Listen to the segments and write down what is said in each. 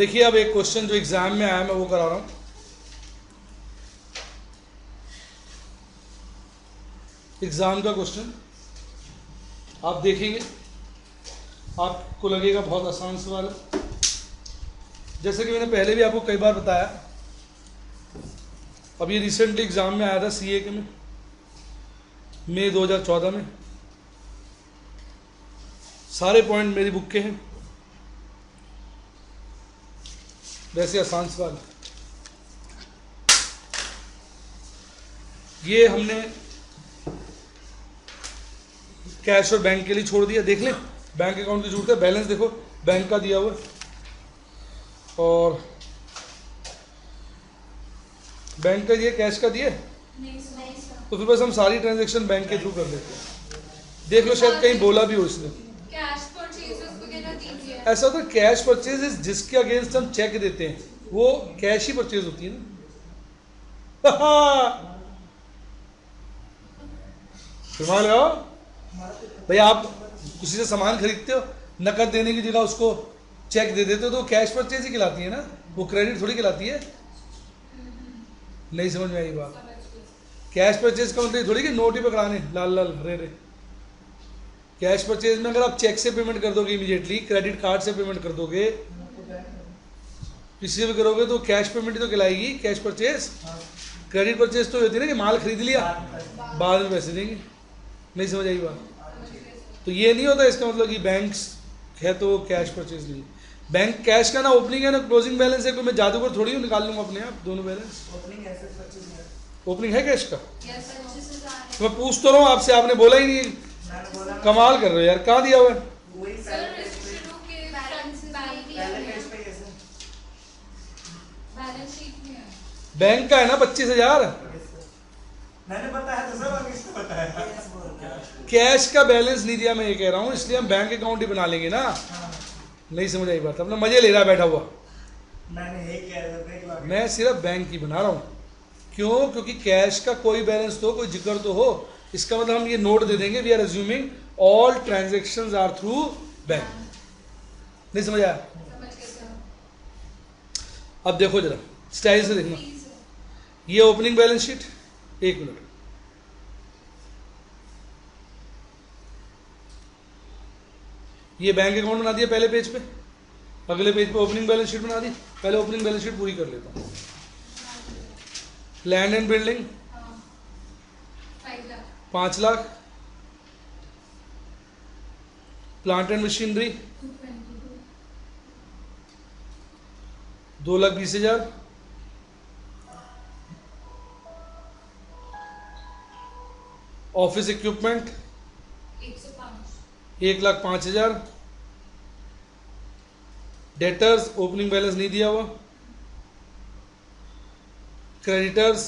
देखिए अब एक क्वेश्चन जो एग्जाम में आया मैं वो करा रहा हूँ। एग्जाम का क्वेश्चन आप देखेंगे, आपको लगेगा बहुत आसान सवाल है। जैसे कि मैंने पहले भी आपको कई बार बताया, अब ये रिसेंटली एग्जाम में आया था सीए के में, मई 2014 में। सारे पॉइंट मेरी बुक के हैं, वैसे आसान सवाल। ये हमने कैश और बैंक के लिए छोड़ दिया। देख लें बैंक अकाउंट की जरूरत है, बैलेंस देखो बैंक का दिया हुआ, और बैंक का दिया, कैश का दिया तो फिर बस हम सारी ट्रांजैक्शन बैंक के थ्रू कर देते हैं। देख लो शायद कहीं बोला भी हो इसने। ऐसा होता है कैश परचेज जिसके अगेंस्ट हम चेक देते हैं वो कैश ही परचेज होती है ना। दिमाग लगाओ भाई, आप किसी से सामान खरीदते हो, नकद देने की जगह उसको चेक दे देते हो तो कैश परचेज ही कहलाती है ना, वो क्रेडिट थोड़ी कहलाती है। नहीं समझ में आई बात? कैश परचेज का मतलब थोड़ी कि नोट ही पकड़ाने लाल लाल हरे हरे। कैश परचेज में अगर आप चेक से पेमेंट कर दोगे इमीडिएटली, क्रेडिट कार्ड से पेमेंट कर दोगे, किसी से भी करोगे तो कैश पेमेंट ही तो कहलाएगी कैश परचेज। क्रेडिट परचेज तो होती है ना कि माल खरीद लिया बाद में पैसे देंगे। नहीं समझ आई बात? तो ये नहीं होता इसका मतलब कि बैंक है तो कैश परचेज नहीं। बैंक कैश का ना ओपनिंग है ना क्लोजिंग बैलेंस है, कोई मैं जादूगर थोड़ी हूँ निकाल लूंगा अपने आप दोनों बैलेंस। ओपनिंग है कैश का? तो मैं पूछ तो रहा हूँ आपसे, आपने बोला ही नहीं। कमाल कर रहे हो यार, कहाँ दिया हुआ है? बैंक का है ना 25,000। मैंने बताया तो सर, अभी इसको बताया। कैश का बैलेंस नहीं दिया मैं ये कह रहा हूँ, इसलिए हम बैंक अकाउंट ही बना लेंगे ना। नहीं समझ आई बात? अपना मजे ले रहा बैठा हुआ। मैंने यही किया, मैं सिर्फ बैंक की बना रहा हूँ। क्यों? क्योंकि कैश का कोई बैलेंस तो कोई जिक्र तो हो, इसका मतलब हम ये नोट दे देंगे, we are assuming all transactions are through bank. नहीं समझ आया? अब देखो जरा स्टाइल से देखना, ये ओपनिंग बैलेंस शीट, एक मिनट, ये बैंक अकाउंट बना दिया पहले पेज पे, अगले पेज पे ओपनिंग बैलेंस शीट बना दी। पहले ओपनिंग बैलेंस शीट पूरी कर लेता हूँ। Land and building 5 lakh, plant and machinery 2,20,000, office equipment 1,05,000, debtors opening balance नहीं दिया हुआ, क्रेडिटर्स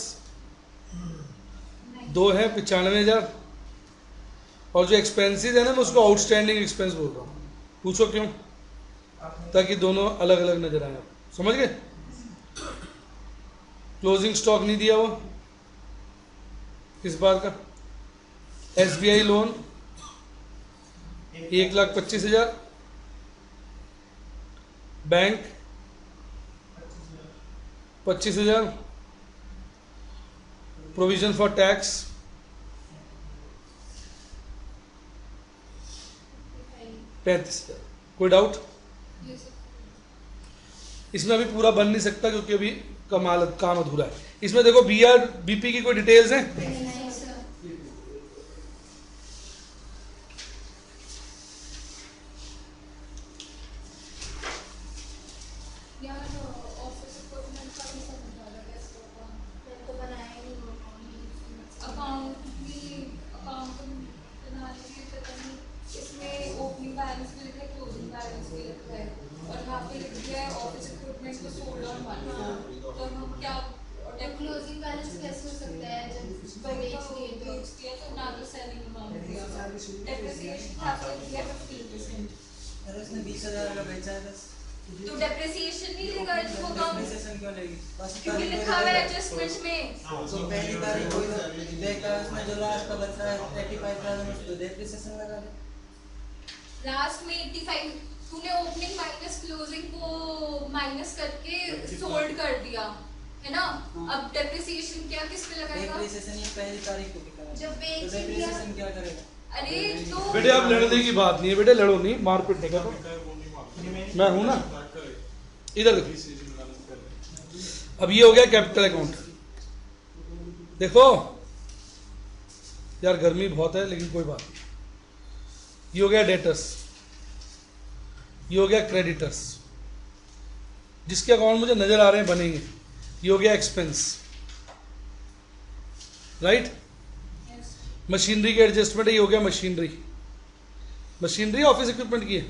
2 है 95,000, और जो एक्सपेंसेस है ना मैं उसको आउटस्टैंडिंग एक्सपेंस बोल रहा हूँ। पूछो क्यों? ताकि दोनों अलग अलग नजर आए। समझ गए? क्लोजिंग स्टॉक नहीं दिया हुआ इस बार का। SBI loan 1,25,000, bank 25,000, provision for tax 35,000। कोई डाउट? इसमें अभी पूरा बन नहीं सकता क्योंकि अभी काम अधूरा है। इसमें देखो BRBP की कोई डिटेल्स हैं? तो डेप्रिसिएशन नहीं लेगा इसको काम? डेप्रिसिएशन क्यों लेगी? क्योंकि लिखा हुआ है एडजस्टमेंट में तो पहली तारीख कोई बैंक में जो लास्ट का बचा है 85,000 तो डेप्रिसिएशन लगा दे। लास्ट में 85 तूने ओपनिंग माइनस क्लोजिंग को माइनस करके सोल्ड कर दिया है ना। अब डेप्रिसिएशन क्या किस पे लगाएगा? डेप्रिसिएशन ये पहली तारीख को भी करा जब बेच तो दिया। डेप्रिसिएशन क्या करेगा? अरे तो बेटे आप लड़ने की बात नहीं है, बेटे लड़ो नहीं, मारपीट नहीं करो, मैं हूं ना। इधर देखो, अब ये हो गया कैपिटल अकाउंट। देखो यार गर्मी बहुत है लेकिन कोई बात नहीं। ये हो गया डेटर्स, ये हो गया क्रेडिटर्स, जिसके अकाउंट मुझे नजर आ रहे हैं बनेंगे। ये हो गया एक्सपेंस, राइट। मशीनरी के एडजस्टमेंट है, ये हो गया मशीनरी। मशीनरी ऑफिस इक्विपमेंट की है,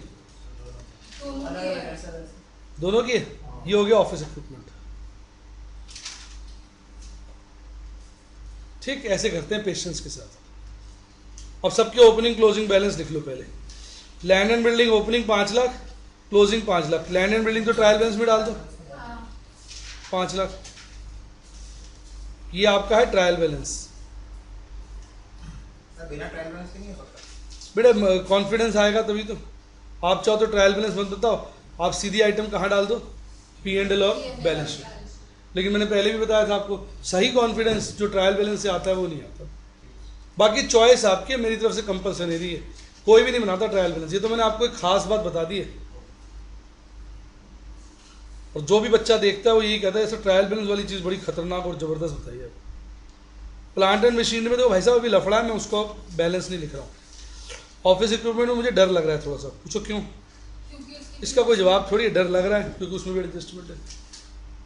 दोनों अलग के अलग ऐसा दोनों की है। ये हो गया ऑफिस इक्विपमेंट। ठीक, ऐसे करते हैं पेशेंस के साथ। अब सबके ओपनिंग क्लोजिंग बैलेंस लिख लो पहले। Land and building opening 5 lakh, closing 5 lakh. Land and building तो ट्रायल बैलेंस में डाल दो, 5 लाख। ये आपका है ट्रायल बैलेंस। बिना ट्रायल बैलेंस के नहीं हो सकता। बेटा कॉन्फिडेंस आएगा तभी तो। आप चाहो तो ट्रायल बैलेंस मत बताओ, आप सीधी आइटम कहाँ डाल दो, P&L और बैलेंस शीट। लेकिन मैंने पहले भी बताया था आपको, सही कॉन्फिडेंस जो ट्रायल बैलेंस से आता है वो नहीं आता। बाकी चॉइस आपकी है, मेरी तरफ से कंपल्सरी है, कोई भी नहीं बनाता ट्रायल बैलेंस। ये तो मैंने आपको एक खास बात बता दी है। और जो भी बच्चा देखता है वो यही कहता है ऐसा ट्रायल बैलेंस वाली चीज़ बड़ी खतरनाक और ज़बरदस्त बताई है। प्लांट एंड मशीनरी में तो भाई साहब अभी लफड़ा है, मैं उसको बैलेंस नहीं लिख रहा हूँ। ऑफिस इक्विपमेंट में मुझे डर लग रहा है थोड़ा सा। पूछो क्यों? क्योंकि उसकी इसका कोई जवाब थोड़ी है, डर लग रहा है क्योंकि उसमें भी एडजस्टमेंट है,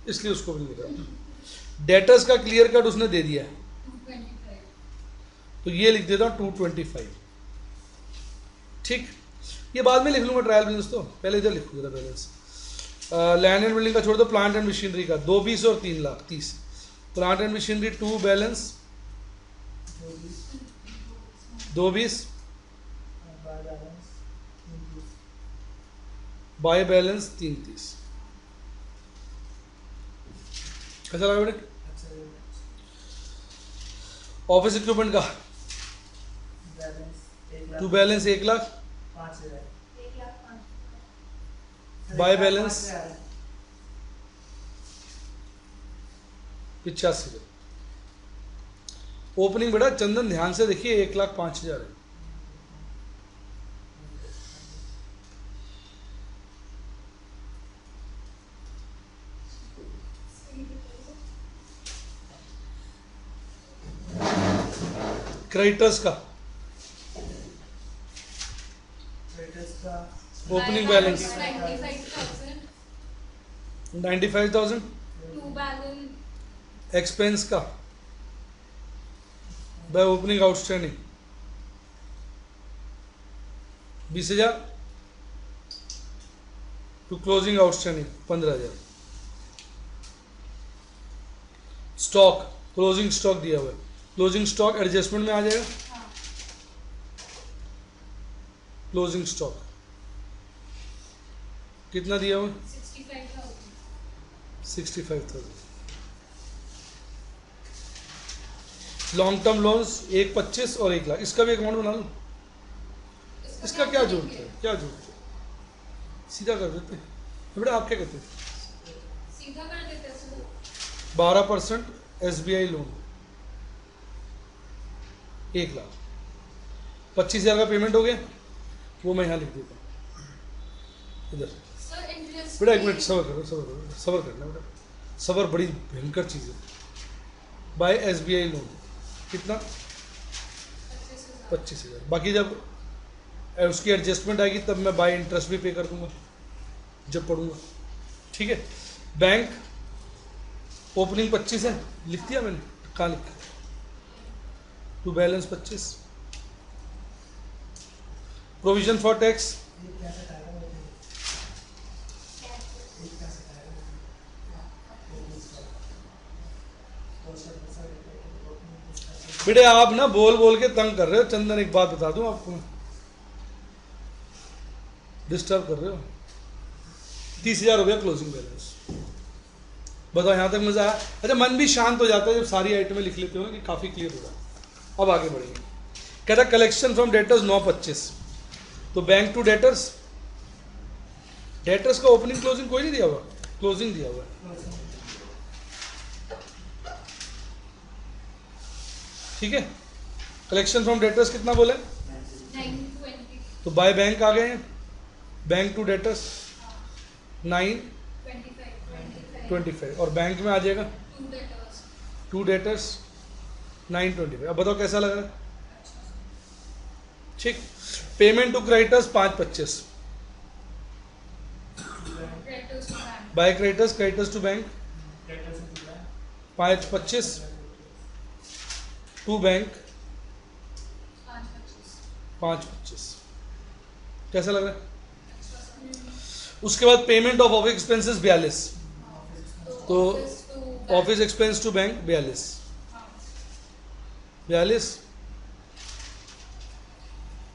इसलिए उसको भी नहीं लिख रहा। डेटर्स का क्लियर कट उसने दे दिया है, 225 तो ये लिख देता हूँ 225। ठीक, ये बाद में लिख लूँगा ट्रायल बैलेंस, तो पहले इधर लिखूँ जरा बैलेंस। लैंड एंड बिल्डिंग का छोड़ दो, प्लांट एंड मशीनरी का 220 और 3 lakh 30। Plant and machinery 2 balance 220 by balance 330। कैसा लगा बेटे? ऑफिस इक्विपमेंट का to balance 1 lakh, by balance 85। Opening बेटा चंदन ध्यान से देखिए, 1,05,000 है। क्रेडिटर्स का opening balance 95,000। To balance expense का by opening outstanding 20,000 to closing outstanding 15,000। Stock closing stock दिया हुआ है, क्लोजिंग स्टॉक एडजस्टमेंट में आ जाएगा। क्लोजिंग स्टॉक कितना दिया हुआ है? 65,000। लॉन्ग टर्म लोन्स 1,25 और 1 लाख। इसका भी अकाउंट बना लो। इसका क्या जरूरत है, क्या जरूरत है, सीधा कर देते हैं। बेटा आप क्या कहते हैं? सीधा कर देते हैं। 12% SBI लोन 1 लाख, 25,000 का पेमेंट हो गया, वो मैं यहाँ लिख देता हूँ इधर। सर इंटरेस्ट बेटा 1 मिनट सबर करो, सबर करना बेटा, सबर बड़ी भयंकर चीज़ है। बाय SBI लोन कितना? 25,000। बाकी जब उसकी एडजस्टमेंट आएगी तब मैं बाय इंटरेस्ट भी पे कर दूंगा जब पढ़ूंगा। ठीक है। बैंक ओपनिंग 25 है, लिख दिया मैंने, कहाँ लिखा? To balance 25। Provision for tax बेटे आप ना बोल बोल के तंग कर रहे हो। चंदन एक बात बता दूं आपको, डिस्टर्ब कर रहे हो। 30,000 हो गया क्लोजिंग बैलेंस। बताओ यहाँ तक मजा आया? अच्छा, मन भी शांत हो जाता है जब सारी आइटमें लिख लेते हो ना, कि काफ़ी क्लियर हो रहा। अब आगे बढ़ेंगे। कहता कलेक्शन फ्रॉम डेटर्स 9,25। तो बैंक टू डेटर्स डेटर्स का ओपनिंग क्लोजिंग कोई नहीं दिया हुआ, क्लोजिंग दिया हुआ है। ठीक है, कलेक्शन फ्रॉम डेटर्स कितना बोले? 920 तो बाय बैंक आ गए हैं, बैंक टू डेटर्स 925 और बैंक में आ जाएगा 2 debtors। To debtors 925। अब बताओ कैसा लग रहा है? ठीक। Payment to creditors 525, Creditors to bank। By creditors, creditors to bank 525, to bank 525। कैसा लग रहा है? उसके बाद पेमेंट ऑफ ऑफिस एक्सपेंसेस 42, तो office expense to bank 42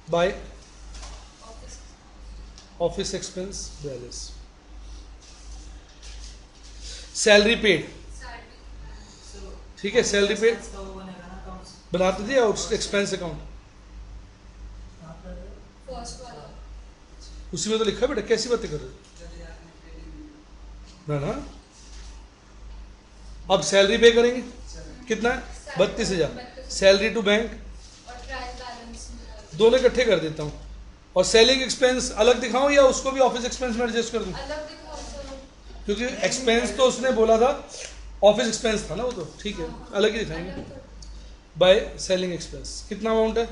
by office expense 42। Salary paid, ठीक है, सैलरी पेड Expense का वो बनेगा ना accounts। बनाते थे एक्सपेंस अकाउंट, फर्स्ट वाला उसी में तो लिखा है बेटा, कैसी बातें कर रहे हो? ना ना, अब सैलरी पे करेंगे कितना है? 32,000। सैलरी टू बैंक और ट्रायल बैलेंस दोनों इकट्ठे कर देता हूँ। और सेलिंग एक्सपेंस अलग दिखाऊं या उसको भी ऑफिस एक्सपेंस में एडजस्ट कर दूं? अलग दिखाओ सर। क्योंकि एक्सपेंस तो उसने बोला था, ऑफिस एक्सपेंस था ना वो, तो ठीक है अलग ही दिखाएंगे। बाय सेलिंग एक्सपेंस कितना अमाउंट है?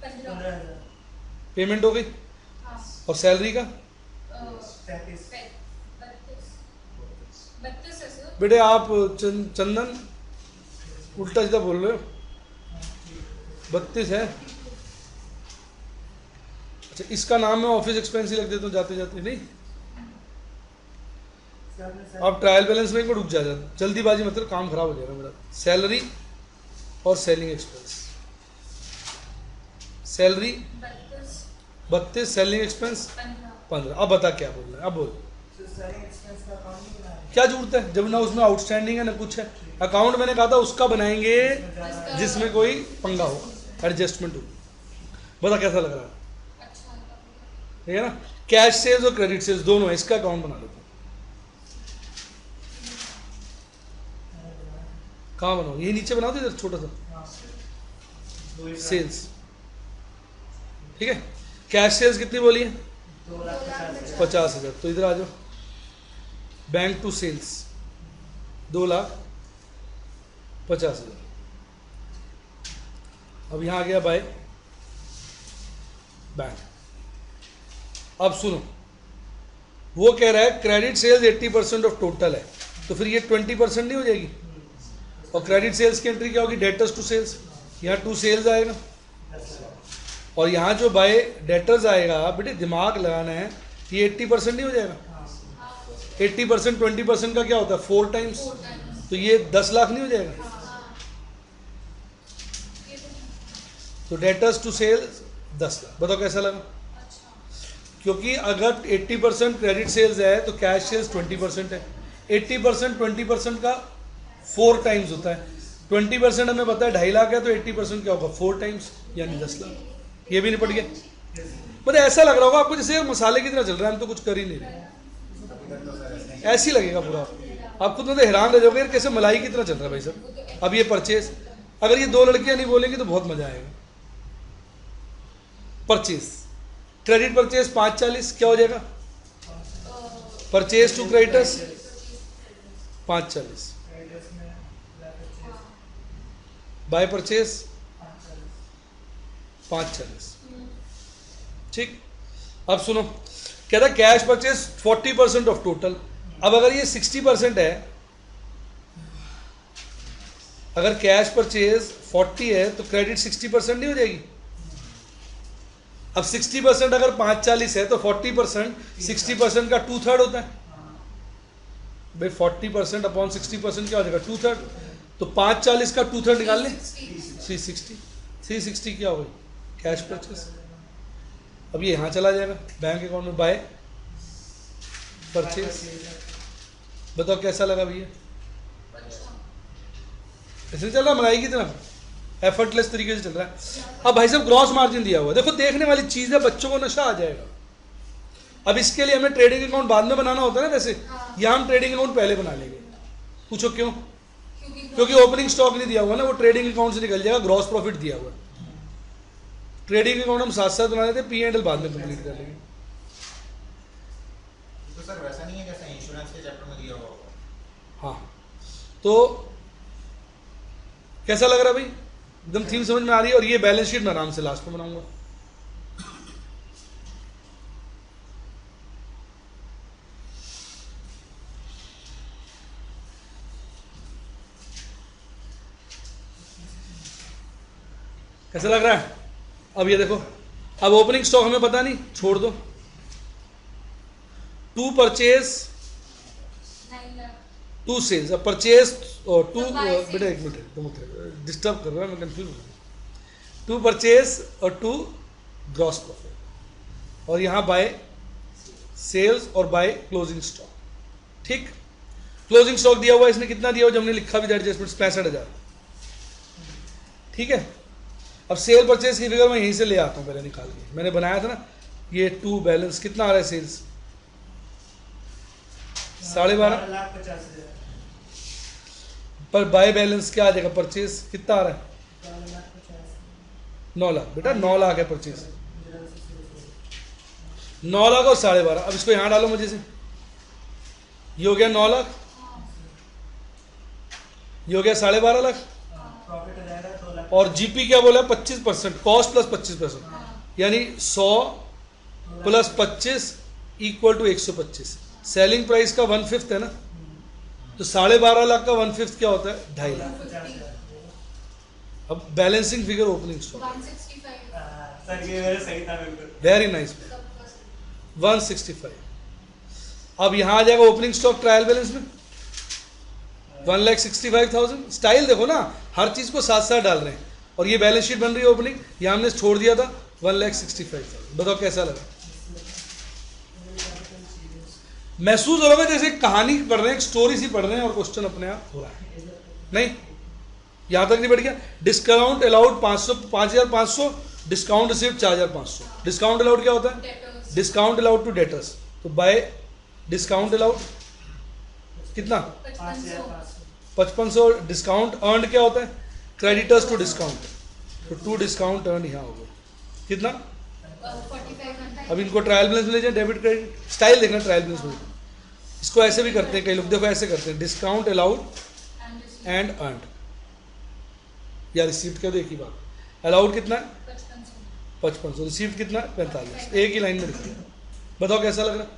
15। पेमेंट हो गई, हाँ। और सैलरी का 32 है सर। बेटे आप चंदन उल्टा सीधा बोल रहे हो, 32 है। अच्छा, इसका नाम मैं ऑफिस एक्सपेंस ही लग देता हूँ जाते जाते, नहीं आप ट्रायल बैलेंस में एक बार रुक जा, जल्दीबाजी मतलब काम खराब हो जाएगा मेरा। सैलरी और selling expense, salary 32, selling expense 15। अब बता क्या बोल रहा है, अब बोल। क्या जरूरत है जब ना उसमें आउटस्टैंडिंग है ना कुछ है? अकाउंट मैंने कहा था उसका बनाएंगे जिसमें कोई पंगा हो, एडजस्टमेंट हो। बता कैसा लग रहा है? अच्छा ठीक है ना, कैश सेल्स और क्रेडिट सेल्स दोनों है, इसका अकाउंट बना लेते हैं। कहाँ बनाओ? ये नीचे बनाओ, इधर छोटा सा सेल्स, ठीक है। कैश सेल्स कितनी बोली है? 50,000। तो इधर आ जाओ, बैंक टू सेल्स 2,50,000। अब यहां आ गया बाय बैंक। अब सुनो, वो कह रहा है क्रेडिट सेल्स 80% ऑफ टोटल है, तो फिर ये 20% नहीं हो जाएगी? और क्रेडिट सेल्स की एंट्री क्या होगी? डेटर्स टू सेल्स, यहाँ टू सेल्स आएगा, और यहाँ जो बाय डेटर्स आएगा, बेटे दिमाग लगाना है, ये 80% नहीं हो जाएगा? 80% 20% का क्या होता है? 4 टाइम्स, तो ये 10 लाख नहीं हो जाएगा? तो डेटर्स टू सेल्स 10 लाख। बताओ कैसा लगा? क्योंकि अगर 80% क्रेडिट सेल्स है तो कैश सेल्स 20% है। 80% 20% का 4 टाइम्स होता है। 20% हमें पता है 2.5 लाख है, तो 80% क्या होगा? 4 टाइम्स, यानी 10 लाख। ये भी निपट गया। मतलब ऐसा लग रहा होगा आपको जैसे मसाले की तरह चल रहा है, हम तो कुछ कर ही नहीं रहे, ऐसी लगेगा पूरा। आप खुद मतलब हैरान रह जाओगे यार कैसे मलाई की तरह चल रहा है भाई साहब। अब ये परचेज, अगर ये 2 लड़कियां नहीं बोलेंगी तो बहुत मजा आएगा। परचेज, क्रेडिट परचेज 540 क्या हो जाएगा? Purchase to creditors 540, by purchase 540। ठीक। अब सुनो, कहता कैश परचेज 40% ऑफ टोटल। अब अगर ये 60% है, अगर कैश परचेज 40 है तो क्रेडिट 60% नहीं हो जाएगी? अब 60% अगर 540 है तो 40% 60% का 2/3 होता है भाई। 40% अपॉन 60% क्या हो जाएगा? 2/3। तो 540 का 2/3 निकाल लें, 360। 360 क्या हो गई? Cash purchase. अब ये यहाँ चला जाएगा बैंक अकाउंट में, बाय परचेज। बताओ कैसा लगा भैया? ऐसे चल रहा मलाई की तरह, एफर्टलेस तरीके से चल रहा है। अब भाई साहब ग्रॉस मार्जिन दिया हुआ है, देखो देखने वाली चीज़ है, बच्चों को नशा आ जाएगा। अब इसके लिए हमें ट्रेडिंग अकाउंट बाद में बनाना होता है ना वैसे, हाँ। यहाँ हम ट्रेडिंग अकाउंट पहले बना लेंगे। पूछो क्यों? क्योंकि क्योंकि ओपनिंग स्टॉक नहीं दिया हुआ ना, वो ट्रेडिंग अकाउंट से निकल जाएगा, ग्रॉस प्रॉफिट दिया हुआ है। ट्रेडिंग अकाउंट हम साथ साथ बना लेते हैं, P&L बाद में कंप्लीट कर लेंगे। तो सर वैसा नहीं है जैसा इंश्योरेंस के चैप्टर में दिया हुआ होगा। हाँ, तो कैसा लग रहा है भाई? एकदम थीम समझ में आ रही है। और ये बैलेंस शीट मैं आराम से लास्ट में बनाऊंगा। कैसा लग रहा है? अब ये देखो, अब ओपनिंग स्टॉक हमें पता नहीं, छोड़ दो। To purchase 9 lakh. To sales, अब परचेज और टू, तो buy बेटा एक मिनट डिस्टर्ब कर रहा है, मैं कंफ्यूज हूँ। टू परचेज और टू ग्रॉस प्रॉफिट, और यहाँ बाय सेल्स और बाय क्लोजिंग स्टॉक। ठीक, क्लोजिंग स्टॉक दिया हुआ है, इसने कितना दिया हुआ जो हमने लिखा भी था एडजस्टमेंट, 65,000। ठीक है, अब सेल परचेज की फिगर मैं यहीं से ले आता हूँ, पहले निकाल के मैंने बनाया था ना। ये टू बैलेंस कितना आ रहा है सेल्स? 12.5। 12,50,000। पर बाय बैलेंस क्या आ जाएगा? परचेज कितना आ रहा है? 9 लाख। बेटा 9 लाख है परचेज, 9 लाख और 12.5। अब इसको यहाँ डालो मुझे से, ये हो गया 9 लाख, ये हो गया 12.5 लाख, प्रॉफिट हो जाएगा 2 लाख। और जीपी क्या बोला? 25%, कॉस्ट प्लस 25%, यानी 100 plus 25 equal to 125। Selling price का 1/5 है ना, तो 12.5 लाख का 1/5 क्या होता है? 2.5 लाख। 50, अब balancing figure opening stock, 165। Sir ये मेरा सही था बिल्कुल। Very nice, 165। अब यहाँ आ जाएगा ओपनिंग स्टॉक ट्रायल बैलेंस में 1,65,000। स्टाइल देखो ना, हर चीज़ को साथ साथ डाल रहे हैं। और ये बैलेंस शीट बन रही है ओपनिंग, यहाँ हमने छोड़ दिया था 1,65,000। बताओ कैसा लगा? महसूस हो रहा है जैसे एक कहानी पढ़ रहे हैं, एक स्टोरी सी पढ़ रहे हैं, और क्वेश्चन अपने आप हो रहा है। नहीं, यहाँ तक नहीं बढ़ गया? Discount allowed 5,500, discount receipt 4,500। Discount allowed क्या होता है? Debtors। Discount allowed to debtors. तो बाय डिस्काउंट अलाउड कितना? 5500। 5500। डिस्काउंट अर्नड क्या होता है? क्रेडिटर्स टू डिस्काउंट, तो टू डिस्काउंट अर्न यहाँ होगा कितना? 4500। अब इनको ट्रायल बैलेंस में ले जाए, डेबिट क्रेडिट। स्टाइल देखना ट्रायल बैलेंस में, इसको ऐसे भी करते हैं कई लोग, देखो ऐसे करते हैं, डिस्काउंट अलाउड एंड अर्नड, या रिसीव्ड क्या, एक ही बात। अलाउड कितना है? 5500। रिसीव्ड कितना? 45। एक ही लाइन में लिख दिया। बताओ कैसा लग रहा है?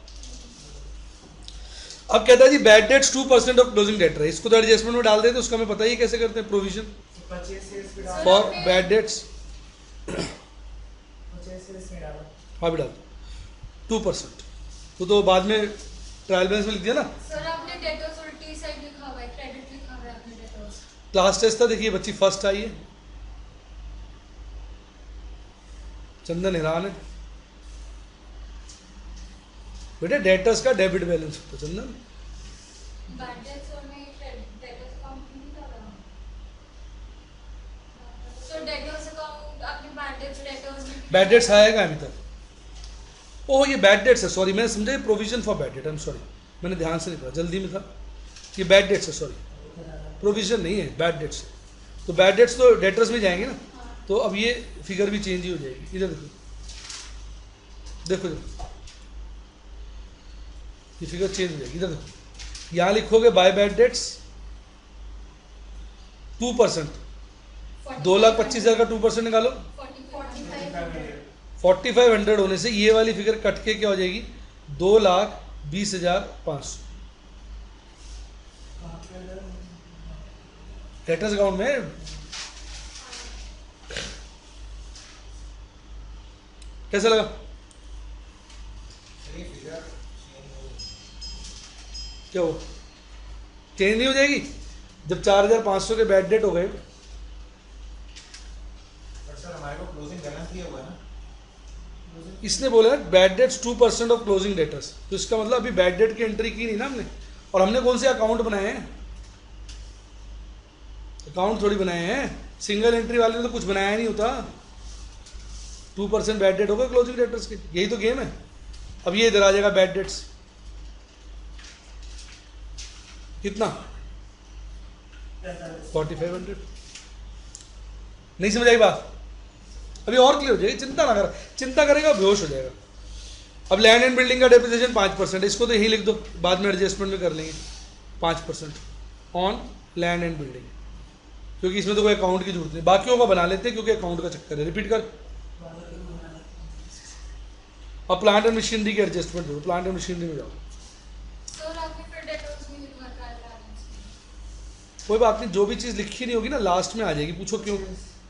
अब कहता है जी bad debts 2% of closing debt है, इसको तो एडजस्टमेंट में डाल देते, उसका हमें पता ही कैसे करते हैं। प्रोविजन 25 सेल्स पे डालो। फॉर बैड डेट्स, 25 सेल्स में डालो। हाँ भी डाल 2%। तो बाद में ट्रायल बैलेंस में लिख दिया ना। सर आपने डेटर्स उल्टी साइड लिखा हुआ है, क्रेडिट लिखा हुआ है आपने डेटर्स। क्लास टेस्ट था, देखिए बच्ची फर्स्ट आई है, चंदन हैरान है। बेटा डेटर्स का डेबिट बैलेंस होता है चंदन। बैड डेट्स और मैं डेटर्स अकाउंट नहीं कर रहा। सर डेटर्स अकाउंट आपने bad debts debtors bad debts आएगा अभी तक। ओह ये बैड डेट्स है, सॉरी मैंने समझा provision for bad debt, I am sorry, मैंने ध्यान से नहीं पढ़ा, जल्दी में था। ये बैड डेट्स है, सॉरी, प्रोविजन नहीं है, बैड डेट्स है। तो बैड डेट्स तो डेटर्स में जाएंगे ना, तो अब ये फिगर भी चेंज ही हो जाएगी। इधर देखो, देखो ये फिगर चेंज हो जाएगी। इधर देखो, यहाँ लिखोगे बाय बैड डेट्स 2%, 2,25,000 का 2% निकालो, 4,500 होने से ये वाली फिगर कट के क्या हो जाएगी? 2,20,500 डेटर्स अकाउंट में। कैसा लगा? ये फिगर क्या हो चेंज नहीं हो जाएगी जब 4,500 के बैड डेट हो गए? पर सर हमारे को क्लोजिंग बैलेंस दिया हुआ है ना। इसने बोला bad debts 2% of closing debtors, तो इसका मतलब अभी बैड डेट की एंट्री की नहीं ना हमने। और हमने कौन से अकाउंट बनाए हैं? अकाउंट थोड़ी बनाए हैं, सिंगल एंट्री वाले ने तो कुछ बनाया नहीं होता। 2% बैड डेट होगा क्लोजिंग डेटर्स के, यही तो गेम है। अब ये इधर आ जाएगा बैड डेट्स, कितना 4500। नहीं समझ आई बात? अभी और क्लियर हो जाएगी, चिंता ना कर, चिंता करेगा बेहोश हो जाएगा। अब लैंड एंड बिल्डिंग का डेप्रिसिएशन 5%, इसको तो यही लिख दो, बाद में एडजस्टमेंट में कर लेंगे। 5% ऑन लैंड एंड बिल्डिंग, क्योंकि इसमें तो कोई अकाउंट की जरूरत नहीं, बाकियों का बना लेते हैं क्योंकि अकाउंट का चक्कर है। रिपीट कर। अब प्लांट एंड मशीनरी की एडजस्टमेंट दो, प्लांट एंड मशीनरी में जाओ। सर आपने फिर डेटर्स में लिखवा था बैलेंस। कोई बात नहीं, जो भी चीज़ लिखी नहीं होगी ना लास्ट में आ जाएगी। पूछो क्यों?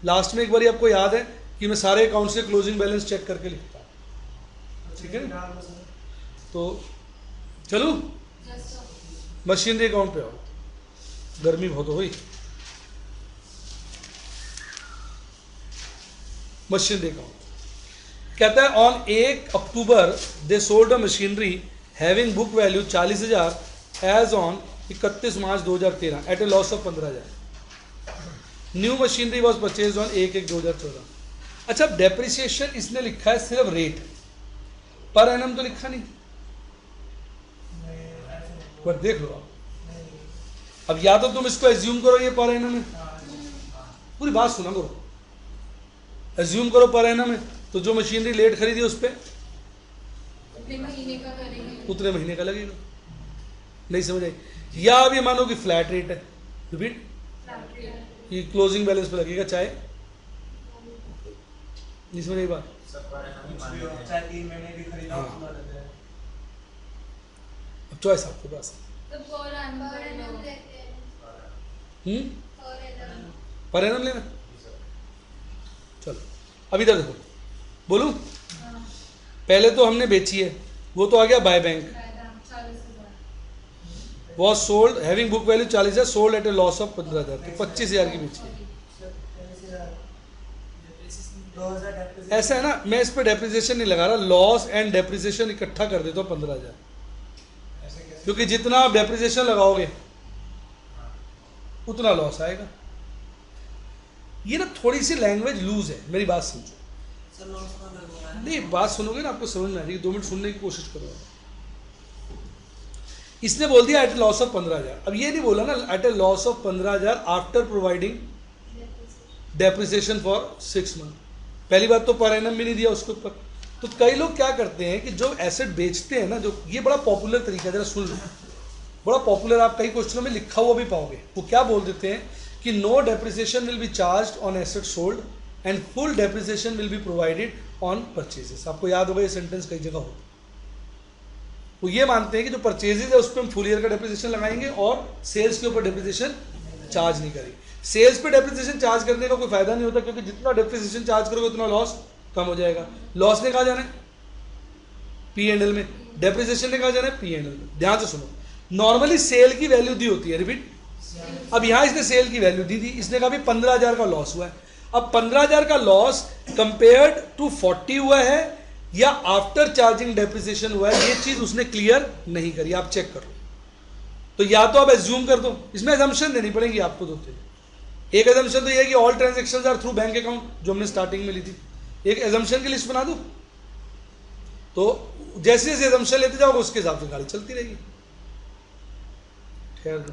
लास्ट में एक बार आपको याद है कि मैं सारे अकाउंट्स के क्लोजिंग बैलेंस चेक करके लिखता हूँ, ठीक है ना? तो चलो मशीनरी अकाउंट पे आओ, गर्मी बहुत हो गई। मशीनरी अकाउंट कहता है on 1 October they sold a machinery having book value 40,000 as on 31 March 2013 at a loss of 15,000। New machinery was purchase on 1/1/2014। अच्छा, डेप्रिसिएशन इसने लिखा है सिर्फ रेट, पर एनम तो लिखा नहीं, पर देख लो आप। अब या तो तुम इसको एज्यूम करो ये पर एनम है, पूरी बात सुना करो, एज्यूम करो पर एनम है, तो जो मशीनरी लेट खरीदी उस पर उतने महीने का करेंगे, उतने महीने का लगेगा। नहीं समझ आई? या अब ये मानो कि फ्लैट रेट है, रिपीट, कि क्लोजिंग बैलेंस पे लगेगा, चाहे नहीं समझ आई बात? चाहे 3 महीने की खरीदा हाँ। उसमें रहता है। अब चॉइस आपके पास तो पर एनम है। पर एनम लेना। चलो अब इधर देखो, बोलूं? पहले तो हमने बेची है, वो तो आ गया by bank. 40,000 was sold having book value 40,000 sold at a loss of 15,000, तो 25,000 की बेची है। 2000 डेप्रिसिएशन। ऐसा है ना, मैं इस पर डेप्रिसिएशन नहीं लगा रहा, लॉस एंड डेप्रिसिएशन इकट्ठा कर देता हूँ 15,000, क्योंकि जितना आप डेप्रिसिएशन लगाओगे उतना लॉस आएगा। ये ना थोड़ी सी लैंग्वेज लूज है, मेरी बात समझो। सर लॉस का लगवा है। नहीं, बात सुनोगे ना आपको समझ में आ जाएगी, 2 मिनट सुनने की कोशिश करो। इसने बोल दिया एट लॉस ऑफ 15,000, अब ये नहीं बोला ना at a loss of 15,000 after providing depreciation for 6 month. पहली बात तो पर एनम भी नहीं दिया उसके ऊपर। तो कई लोग क्या करते हैं कि जो एसेट बेचते हैं ना, जो ये बड़ा पॉपुलर तरीका है, जरा सुन लो, बड़ा पॉपुलर, आप कई क्वेश्चनों में लिखा हुआ भी पाओगे। वो क्या बोल देते हैं कि no depreciation will be charge on asset sold and full depreciation will be provided on purchases. आपको याद होगा ये सेंटेंस कई जगह होता है। वो ये मानते हैं कि जो परचेजेज है उस पर हम फुल ईयर का डेप्रिसिएशन लगाएंगे और सेल्स के ऊपर डेप्रिसिएशन चार्ज नहीं करेंगे। सेल्स पे डेप्रिसिएशन चार्ज करने का कोई फायदा नहीं होता, क्योंकि जितना डेप्रिसिएशन चार्ज करोगे उतना लॉस कम हो जाएगा। लॉस ने कहा जाना है P&L में, डेप्रिसिएशन ने कहा जाना है P&L में। ध्यान से सुनो, नॉर्मली सेल की वैल्यू दी होती है, रिपीट। अब यहाँ इसने सेल की वैल्यू दी थी, इसने कहा भी 15,000 का लॉस हुआ है। अब 15,000 का लॉस कंपेयर्ड टू 40 हुआ है या आफ्टर चार्जिंग डेप्रिसिएशन हुआ है, ये चीज उसने क्लियर नहीं करी। आप चेक करो, तो या तो आप एज्यूम कर दो, इसमें एजम्पशन देनी पड़ेगी आपको। दो एक एजम्पशन तो ये है कि all transactions are through bank account, जो हमने स्टार्टिंग में ली थी। एक एजम्पशन की लिस्ट बना दो, तो जैसे जैसे एजम्पशन लेते जाओगे उसके हिसाब से गाड़ी चलती रहेगी। ठहर दो,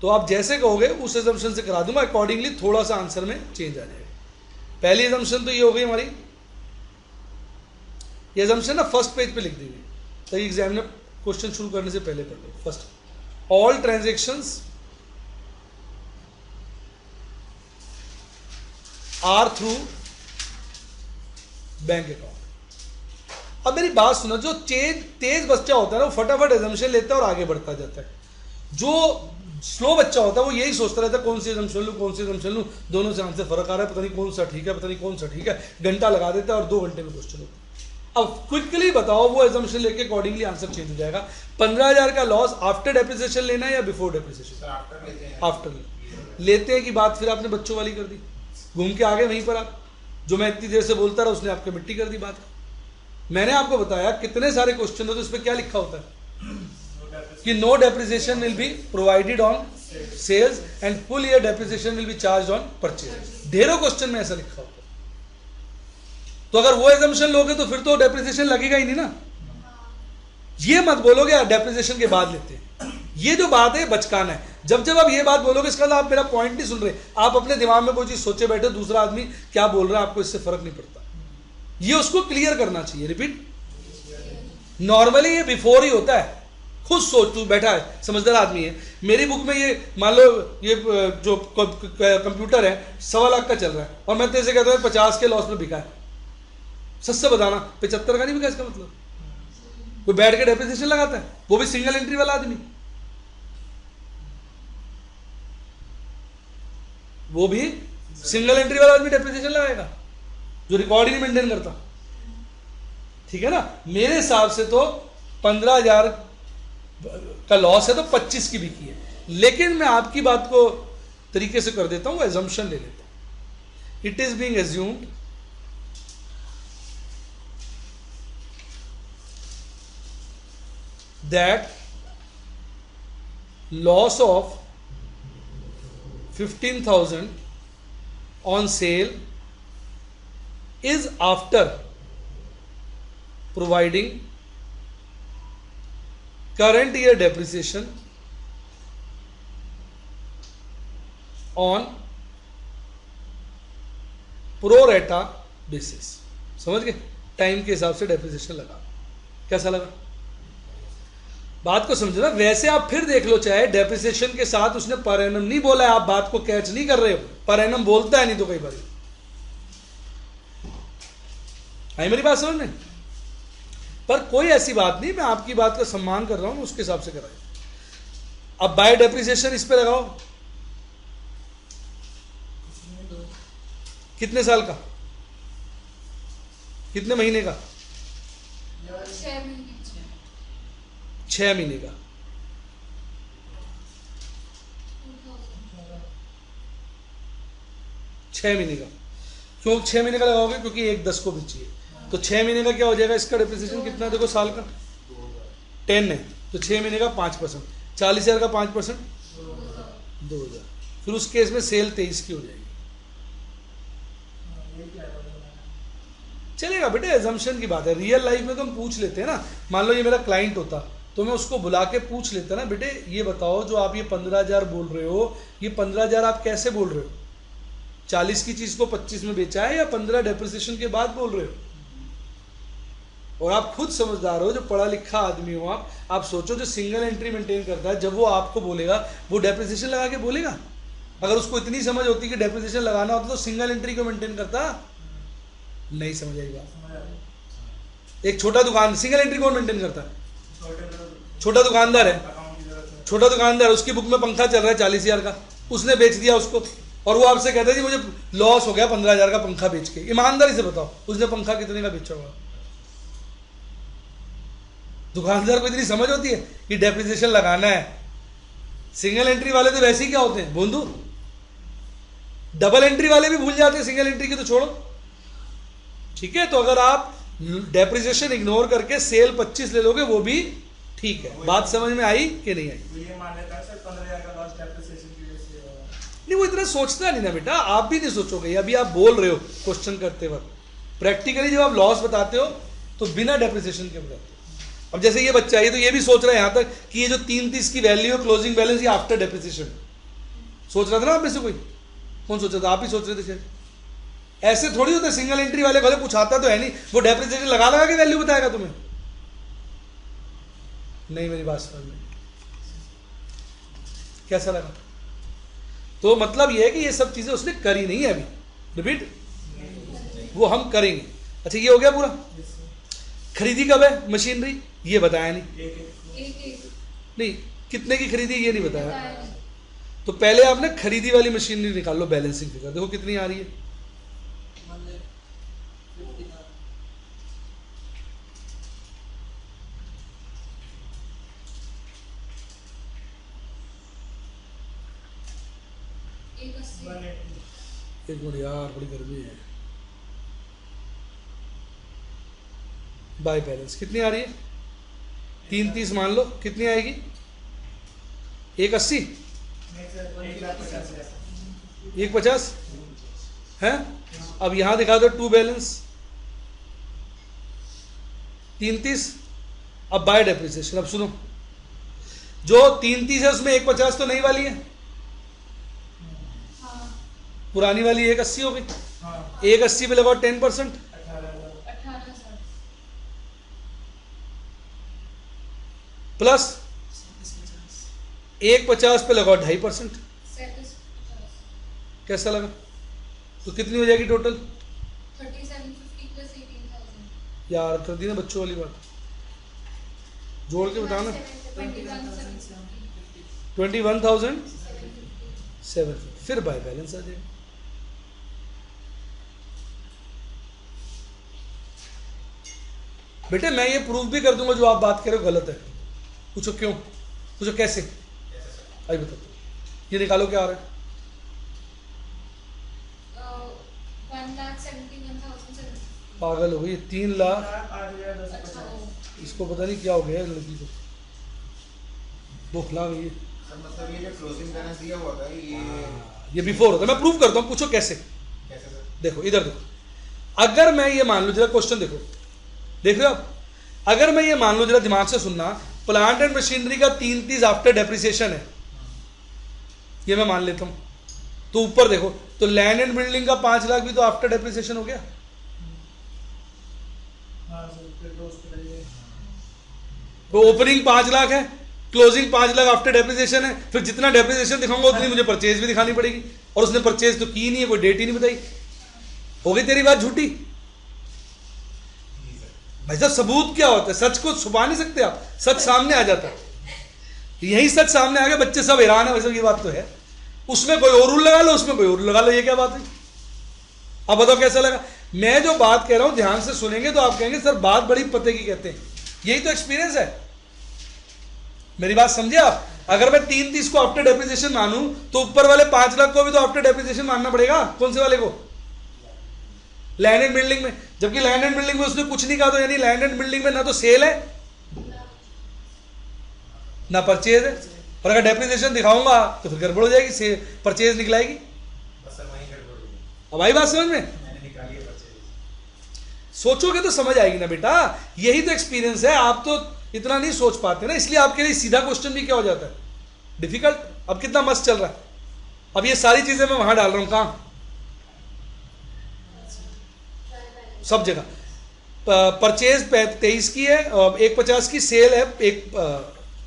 तो आप जैसे कहोगे उस एजम्पशन से करा दूंगा, अकॉर्डिंगली थोड़ा सा आंसर में चेंज आ जाएगा। पहली एजम्पशन तो ये हो गई हमारी, ये एजम्पशन ना फर्स्ट पेज पे लिख दी हुई, तो एग्जाम में क्वेश्चन शुरू करने से पहले पढ़ लो। First, all transactions are through bank account. अब मेरी बात सुनो, जो तेज बच्चा होता है ना वो फटाफट एजम्पशन लेता है और आगे बढ़ता जाता है। जो स्लो बच्चा होता है वो यही सोचता रहता है कौन सी एजम्पशन लूँ, कौन सी एजम्पशन लूँ, दोनों से आंसर फर्क आ रहा है, पता नहीं कौन सा ठीक है, पता नहीं कौन सा ठीक है, घंटा लगा देता है और 2 घंटे में क्वेश्चन होता है। अब क्विकली बताओ, वो एजम्पशन लेके अकॉर्डिंगली आंसर चेंज हो जाएगा। 15,000 का लॉस आफ्टर डेप्रिसिएशन लेना है या बिफोर डेप्रिसिएशन? आफ्टर लेते हैं कि बात फिर आपने बच्चों वाली कर दी, घूम के आ गए वहीं पर आप। जो मैं इतनी देर से बोलता रहा उसने आपके मिट्टी कर दी बात। मैंने आपको बताया कितने सारे क्वेश्चन हो तो इस पर क्या लिखा होता है कि no depreciation will be provided on sales and full year depreciation will be charge on purchase. ढेरों क्वेश्चन में ऐसा लिखा होता है। तो अगर वो एजम्पशन लोगे तो फिर तो डेप्रिसिएशन लगेगा ही नहीं ना। ये मत बोलोगे डेप्रिसिएशन के बाद लेते हैं, ये जो बात है बचकाना है। जब जब आप ये बात बोलोगे इसका मतलब आप मेरा पॉइंट नहीं सुन रहे, आप अपने दिमाग में कोई चीज सोचे बैठे, दूसरा आदमी क्या बोल रहा है आपको इससे फर्क नहीं पड़ता। ये उसको क्लियर करना चाहिए। रिपीट, नॉर्मली ये बिफोर ही होता है, खुद सोच, तू बैठा है समझदार आदमी है, मेरी बुक में ये मान लो ये जो कंप्यूटर है 1.25 लाख का चल रहा है और मैं तेरे से कहता हूँ 50 के लॉस में बिका है, सच से बताना 75 का नहीं बिका। इसका मतलब कोई बैठ के डेप्रिसिएशन लगाता है, वो भी सिंगल एंट्री वाला आदमी, वो भी सिंगल एंट्री वाला आदमी डेप्रिसिएशन लगाएगा जो रिकॉर्ड ही नहीं मेंटेन करता। ठीक है ना, मेरे हिसाब से तो 15,000 का लॉस है तो 25 की बिकी है, लेकिन मैं आपकी बात को तरीके से कर देता हूं, एजम्पशन ले लेता हूं। It is being assumed that loss of 15,000 on sale is after providing current year depreciation on pro rata basis। समझ गए, टाइम के हिसाब से डेप्रिसिएशन लगा। कैसा लगा, बात को समझो ना। वैसे आप फिर देख लो, चाहे डेप्रिसिएशन के साथ उसने पर एनम नहीं बोला है, आप बात को कैच नहीं कर रहे हो, पर एनम बोलता है नहीं तो कई बार। आई मेरी बात समझ में? पर कोई ऐसी बात नहीं, मैं आपकी बात का सम्मान कर रहा हूं, उसके हिसाब से कराए। अब बाय डेप्रिसिएशन इस पे लगाओ, कितने साल का, कितने महीने का? 6 महीने का। 6 महीने का। क्यों 6 महीने का लगाओगे? क्योंकि 1/10 को बेची है, तो 6 महीने का क्या हो जाएगा इसका डेप्रिसिएशन कितना? देखो साल का 10 है तो 6 महीने का 5%, 40,000 का 5% 2,000। फिर उस केस में सेल 23 की हो जाएगी। चलेगा बेटे, एजम्पशन की बात है। रियल लाइफ में तो हम पूछ लेते हैं ना, मान लो ये मेरा क्लाइंट होता तो मैं उसको बुला के पूछ लेता ना, बेटे ये बताओ जो आप ये 15,000 बोल रहे हो, ये 15,000 आप कैसे बोल रहे हो? 40 की चीज को 25 में बेचा है या 15 डेप्रिसिएशन के बाद बोल रहे हो? और आप खुद समझदार हो, जो पढ़ा लिखा आदमी हो, आप सोचो जो सिंगल एंट्री मेंटेन करता है, जब वो आपको बोलेगा वो डेप्रिसिएशन लगा के बोलेगा? अगर उसको इतनी समझ होती कि डेप्रिसिएशन लगाना होता तो सिंगल एंट्री को मेंटेन करता? नहीं समझ आई बात। एक छोटा दुकान, सिंगल एंट्री कौन मेंटेन करता है? छोटा दुकानदार है, छोटा दुकानदार, उसकी बुक में पंखा चल रहा है 40,000 का, उसने बेच दिया उसको, और वो आपसे कहता है जी मुझे लॉस हो गया 15,000 का पंखा बेच के। ईमानदारी से बताओ उसने पंखा कितने का बेचा होगा? दुकानदार को इतनी समझ होती है कि डेप्रिसिएशन लगाना है। सिंगल एंट्री वाले तो वैसे ही क्या होते हैं, बोंदू। डबल एंट्री वाले भी भूल जाते हैं, सिंगल एंट्री की तो छोड़ो। ठीक है, तो अगर आप डेप्रिसिएशन इग्नोर करके सेल 25 ले लोगे वो भी ठीक है। बात समझ में आई कि नहीं आई? तो ये मान लेता है सर 15,000 का लॉस डेप्रिसिएशन की वजह से होगा। नहीं, वो इतना सोचता नहीं ना बेटा, आप भी नहीं सोचोगे। अभी आप बोल रहे हो क्वेश्चन करते वक्त, प्रैक्टिकली जब आप लॉस बताते हो तो बिना डेप्रिसिएशन के बताते हो। अब जैसे ये बच्चा है, तो ये भी सोच रहा है यहाँ तक कि ये जो 330 की वैल्यू है क्लोजिंग बैलेंस, ये आफ्टर डेप्रिसिएशन। सोच रहा था ना आप में से कोई? कौन सोच रहा था? आप ही सोच रहे थे शायद। ऐसे थोड़ी होता है, सिंगल एंट्री वाले भले कुछ आता तो है नहीं, वो डेप्रिसिएशन लगा लगा के वैल्यू बताएगा तुम्हें। नहीं, मेरी बात समझ में कैसा लगा? तो मतलब ये है कि ये सब चीजें उसने करी नहीं है अभी। रिपीट, वो हम करेंगे। अच्छा, ये हो गया पूरा। खरीदी कब है मशीनरी? ये बताया नहीं। नहीं, कितने की खरीदी ये नहीं बताया। तो पहले आपने खरीदी वाली मशीनरी निकाल लो, बैलेंसिंग फिगर देखो कितनी आ रही है। एक मिनट यार, बड़ी गर्मी है। बाय बैलेंस कितनी आ रही है? 330 मान लो, कितनी आएगी? 180, 150 है। अब यहां दिखा दो टू बैलेंस, 33। अब बाय डेप्रिसिएशन, अब सुनो, जो 33 है उसमें 150 तो नई वाली है, हाँ पुरानी वाली 180 हो गई। हाँ 180 पे लगाओ 10%, 18,000 18,000 प्लस 150 पे लगाओ 2.5%। 37,50 कैसा लगा? तो कितनी हो जाएगी टोटल? 3750 प्लस 18,000 यार कर दी ना बच्चों वाली बात, जोड़ के बताना। 21,750 फिर बाय बैलेंस आ जाएगा। बेटे मैं ये प्रूफ भी कर दूंगा जो आप बात कर रहे हो गलत है। पूछो क्यों, पूछो कैसे, आई बताओ। ये निकालो क्या आ रहा है? 1,71,750 पागल हो गई, 3 लाख। 8,1050 इसको पता नहीं क्या हो गया है लड़की को, बोखला गई है। सर मतलब ये जो क्लोजिंग बैलेंस दिया हुआ था ये बिफोर होता है, मैं प्रूव करता हूँ, पूछो कैसे। कैसे सर? देखो इधर देखो, अगर मैं ये मान लूँ, जरा क्वेश्चन देखो, देख रहे हो आप, अगर मैं ये मान लूँ, जरा दिमाग से सुनना, प्लांट एंड मशीनरी का 33 आफ्टर डेप्रिसिएशन है, ये मैं मान लेता हूँ, तो ऊपर देखो, तो लैंड एंड बिल्डिंग का 5 लाख भी तो आफ्टर डेप्रिसिएशन हो गया। हाँ सर फिर तो उसके लिए वो ओपनिंग 5 लाख है, क्लोजिंग 5 लाख आफ्टर डेप्रिसिएशन है, फिर जितना डेप्रिसिएशन दिखाऊंगा उतनी मुझे परचेज भी दिखानी पड़ेगी, और उसने परचेज तो की नहीं है, कोई डेट ही नहीं बताई। हो गई तेरी बात झूठी? भाई साहब सबूत क्या होता है? सच को छुपा नहीं सकते आप, सच सामने आ जाता है। यही सच सामने आ गया, बच्चे सब हैरान है। वैसे ये बात तो है, उसमें कोई और रूल लगा लो, उसमें कोई और लगा लो, ये क्या बात है? अब बताओ कैसा लगा? मैं जो बात कह रहा हूं ध्यान से सुनेंगे तो आप कहेंगे सर बात बड़ी पते की कहते हैं। यही तो एक्सपीरियंस है, मेरी बात समझे आप? अगर मैं 33 को आफ्टर डेप्रिसिएशन मानूं तो ऊपर वाले 5 लाख को भी तो आफ्टर डेप्रिसिएशन मानना पड़ेगा। कौन से वाले को? लैंड एंड बिल्डिंग में। जबकि लैंड एंड बिल्डिंग में उसने कुछ नहीं कहा, तो यानी लैंड एंड बिल्डिंग में ना तो सेल है ना परचेज है, और अगर डेप्रिसिएशन दिखाऊंगा तो फिर गड़बड़ हो जाएगी, से परचेज निकलाएगी। बस सर वहीं गड़बड़ हो गई, अब आई बात समझ में? मैंने निकाली है परचेज। सोचोगे तो समझ आएगी ना बेटा, यही तो एक्सपीरियंस है। आप तो इतना नहीं सोच पाते ना, इसलिए आपके लिए सीधा क्वेश्चन भी क्या हो जाता है, डिफिकल्ट। अब कितना मस्त चल रहा है, अब ये सारी चीजें मैं वहां डाल रहा हूं, कहां? सब जगह। परचेज 23 की है, 150 की सेल है,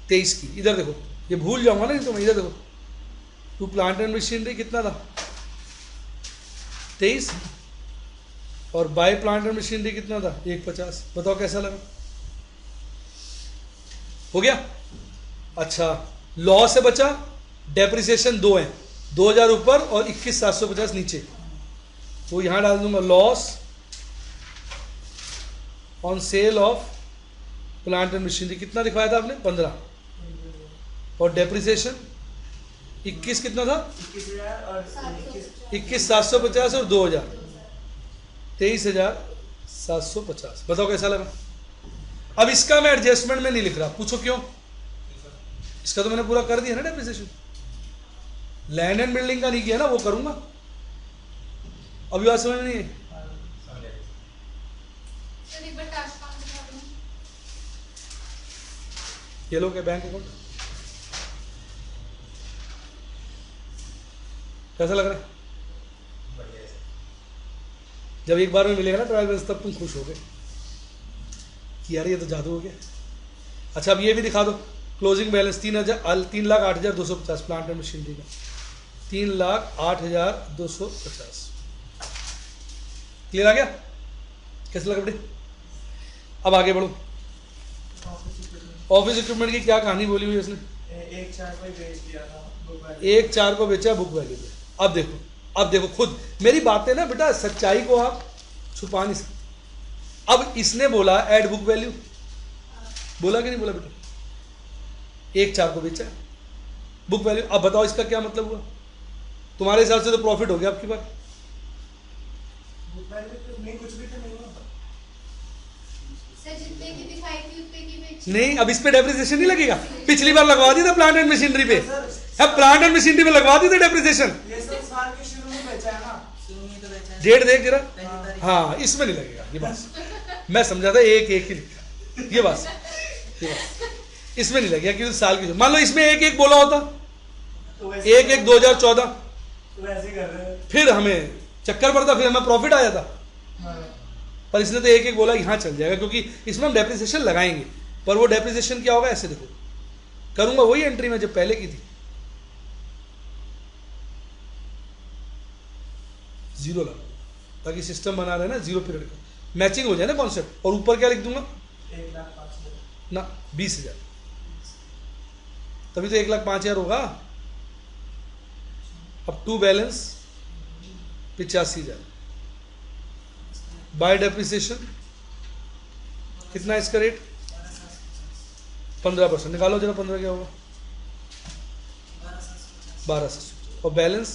23 की। इधर देखो, ये भूल जाऊंगा ना तो मैं, इधर देखो, टू प्लांट एंड मशीनरी कितना था? 23, और बाय प्लांट एंड मशीनरी कितना था? 150। बताओ कैसा लगा? हो गया? अच्छा, लॉस से बचा, डेप्रिसिएशन 2 है, 2000 ऊपर और 21,750 नीचे, वो यहां डाल दूंगा। Loss on sale of plant and machinery कितना दिखाया था आपने? 15, और डेप्रिसिएशन 21 कितना था? 21,000 और 21,750 और 2000, 23,750। बताओ कैसा लगा? अब इसका मैं एडजस्टमेंट में नहीं लिख रहा, पूछो क्यों? इसका तो मैंने पूरा कर दिया ना डेप्रिसिएशन। लैंड एंड बिल्डिंग का नहीं किया ना, वो करूंगा। अभी बात समझ में नहीं है? समझ गए। सर एक बार कैश अकाउंट दिखा दो। ये लोग है बैंक अकाउंट, कैसा लग रहा है? बढ़िया है सर। जब एक बार में मिलेगा ना ट्रायल बैलेंस, तब तुम खुश हो गए कि यार ये तो जादू हो गया। अच्छा अब ये भी दिखा दो, closing balance 3,08,250 plant and machinery का, 3,08,250। क्लियर आ गया? कैसा लगा बेटे? अब आगे बढ़ो। ऑफिस इक्विपमेंट की क्या कहानी बोली हुई है उसने? 1,4 पे बेच दिया था बुक वैल्यू। 1,4 को बेचा बुक वैल्यू पे। अब देखो खुद मेरी बातें ना बेटा, सच्चाई को आप छुपा नहीं सकते। अब इसने बोला ऐड बुक वैल्यू, बोला कि नहीं बोला बेटा? 1,4 को बेचा बुक वैल्यू। अब बताओ इसका क्या मतलब हुआ? तुम्हारे हिसाब से तो प्रॉफिट हो गया आपकी बात। बुक वैल्यू तो नहीं, कुछ भी तो नहीं हुआ। सर जितने की दिखाई थी उतने की बेची। नहीं, अब इस पे डेप्रिसिएशन नहीं लगेगा। पिछली बार लगवा दी था प्लांट एंड मशीनरी पे, अब प्लांट एंड मशीनरी पे लगवा दी थी डेप्रिसिएशन। ये सब साल के शुरू में बेचा है ना। शुरू में तो बेचा है। डेट देख जरा। पहली तारीख। हाँ इसमें नहीं लगेगा ये बात, मैं समझा था एक एक ही लिखा। ये बात इसमें नहीं लगेगा क्योंकि साल की, मान लो इसमें एक एक बोला होता, तो वैसे 1/1/2014, तो वैसे ही कर रहे हैं। फिर हमें चक्कर पड़ता, फिर हमें प्रॉफिट आ जाता। हाँ। पर इसने तो एक एक बोला, यहाँ चल जाएगा क्योंकि इसमें हम डेप्रिसिएशन लगाएंगे। पर वो डेप्रिसिएशन क्या होगा, ऐसे देखो करूंगा वही एंट्री में जब पहले की थी, 0 लगा, ताकि सिस्टम बना रहे ना 0 पीरियड का, मैचिंग हो जाए ना कॉन्सेप्ट। और ऊपर क्या लिख दूंगा 1,05,000 ना 20,000, तभी तो 1,05,000 होगा। अब टू बैलेंस 85,000 बाय डेप्रिसिएशन कितना है इसका रेट, 15%। निकालो जरा 15 क्या होगा, 12,750। और बैलेंस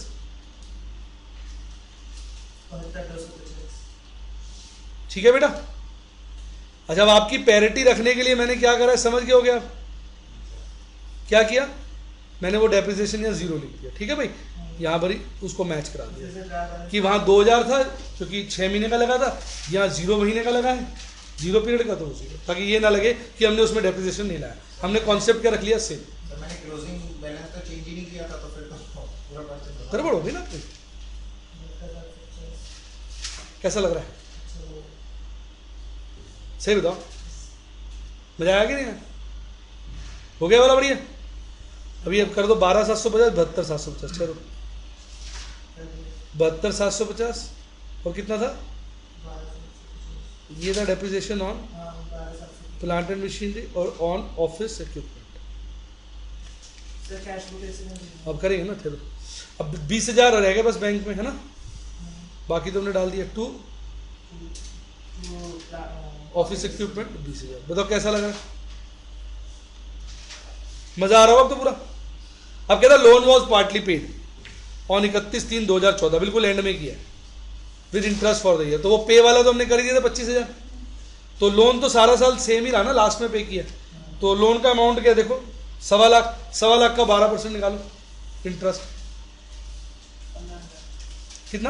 72,250। ठीक है बेटा। अच्छा, अब आपकी पैरिटी रखने के लिए मैंने क्या करा है, समझ गए हो गया आप क्या किया, मैंने वो डेप्रिसिएशन या 0 लिख दिया। ठीक है भाई, यहाँ पर ही उसको मैच करा दिया जैसे क्या कि वहाँ 2,000 था क्योंकि 6 महीने का लगा था, यहाँ 0 महीने का लगा है, 0 पीरियड का तो 0, ताकि ये ना लगे कि हमने उसमें डेप्रिसिएशन नहीं लाया। हमने कॉन्सेप्ट क्या रख लिया, सेम। सर मैंने क्लोजिंग बैलेंस तो चेंज ही नहीं किया था, तो फिर तो पूरा परचेज गड़बड़ होगी ना आपकी। कैसा लग रहा है, सही बताओ, मजा आया कि नहीं आया? हो गया वाला बढ़िया। अभी अब कर दो 12,750, 72,750, चलो 72,750। और कितना था, ये था depreciation on plant and machinery और on office equipment. Cash book ऐसे नहीं। अब करेंगे ना फिर, अब 20,000 रह गए बस बैंक में, है ना, बाकी तो हमने डाल दिया। To office equipment 20,000। बताओ कैसा लगा, मजा आ रहा होगा अब तो पूरा। अब कहता loan was partly paid on 31/3/2014, बिल्कुल एंड में किया with interest for the year. तो वो पे वाला तो हमने कर ही दिया था 25,000, तो लोन तो सारा साल सेम ही रहा ना, लास्ट में पे किया। तो लोन का अमाउंट क्या देखो, 1,15,00,000 का 12% निकालो इंटरेस्ट, कितना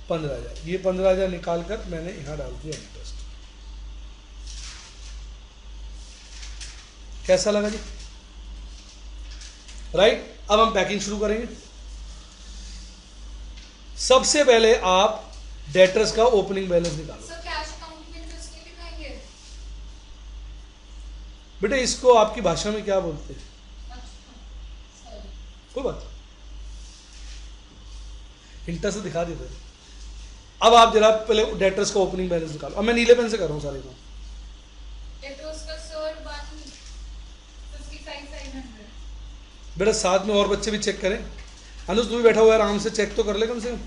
15,000। ये 15,000 निकाल कर मैंने यहाँ डाल दिया इंटरेस्ट। कैसा लगा जी, राइट। अब हम पैकिंग शुरू करेंगे। सबसे पहले आप डेटर्स का ओपनिंग बैलेंस निकालो। सर कैश अकाउंट में इंटरेस्ट नहीं दिखाएंगे? बेटे इसको आपकी भाषा में क्या बोलते हैं, अच्छा सॉरी। कोई बात, इंटरेस्ट दिखा देते। अब आप जरा पहले डेटर्स का ओपनिंग बैलेंस निकालो। अब मैं नीले पेन से कर रहा हूँ सारे काम। डेटर्स का सर 155,500। बेटा साथ में और बच्चे भी चेक करें। अनुज तू भी बैठा हुआ है, आराम से चेक तो कर ले कम से कम।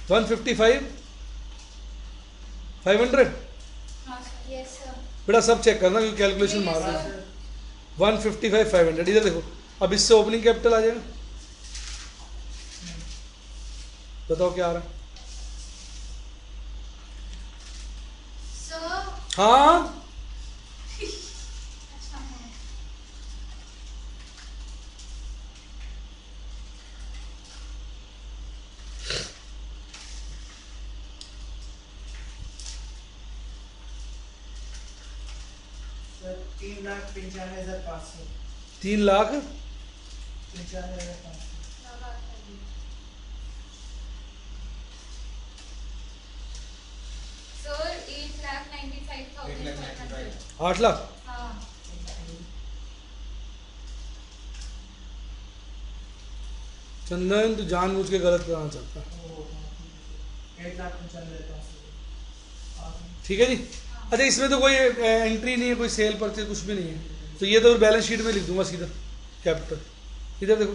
155,500 हाँ सर, यस सर। बेटा सब चेक करना क्योंकि कैलकुलेशन मार रहे हैं। 155,500 इधर देखो। अब इससे ओपनिंग कैपिटल आ जाएगा, बताओ क्या आ रहा है। सर हाँ अच्छा है। सर 3,95,500। 3,95,500। 95,500। सर 8,95,500। 8 लाख। हाँ चंदन तू जानबूझ के गलत कराना चाहता है। 8,95,500। ठीक है जी। अच्छा इसमें तो कोई एंट्री नहीं है, कोई सेल परचेज कुछ भी नहीं है, तो ये तो बैलेंस शीट में लिख दूंगा सीधा कैपिटल। इधर देखो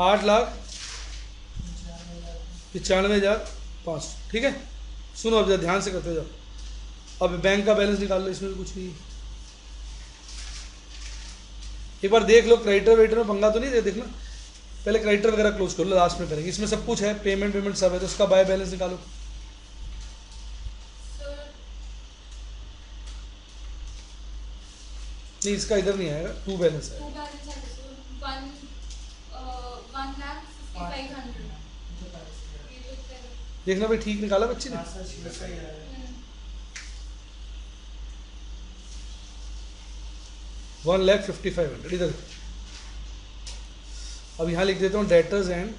8,95,500। ठीक है, सुनो अब जरा ध्यान से करते जाओ। अब बैंक का बैलेंस निकाल लो, इसमें भी कुछ नहीं है। एक बार देख लो क्रेडिटर वेटर में पंगा तो नहीं दे, देखना पहले क्रेडिटर वगैरह क्लोज कर लो, लास्ट में करेंगे। इसमें सब कुछ है, पेमेंट सब है, तो उसका बाय बैलेंस निकालो। सर नहीं इसका इधर नहीं आएगा, टू बैलेंस है। टू बैलेंस है सर 1,55,500। ये तो देखना भाई ठीक निकाला बच्ची ने। हम्म। 1,55,000 इधर। अब यहाँ लिख देता हूँ डेटर्स एंड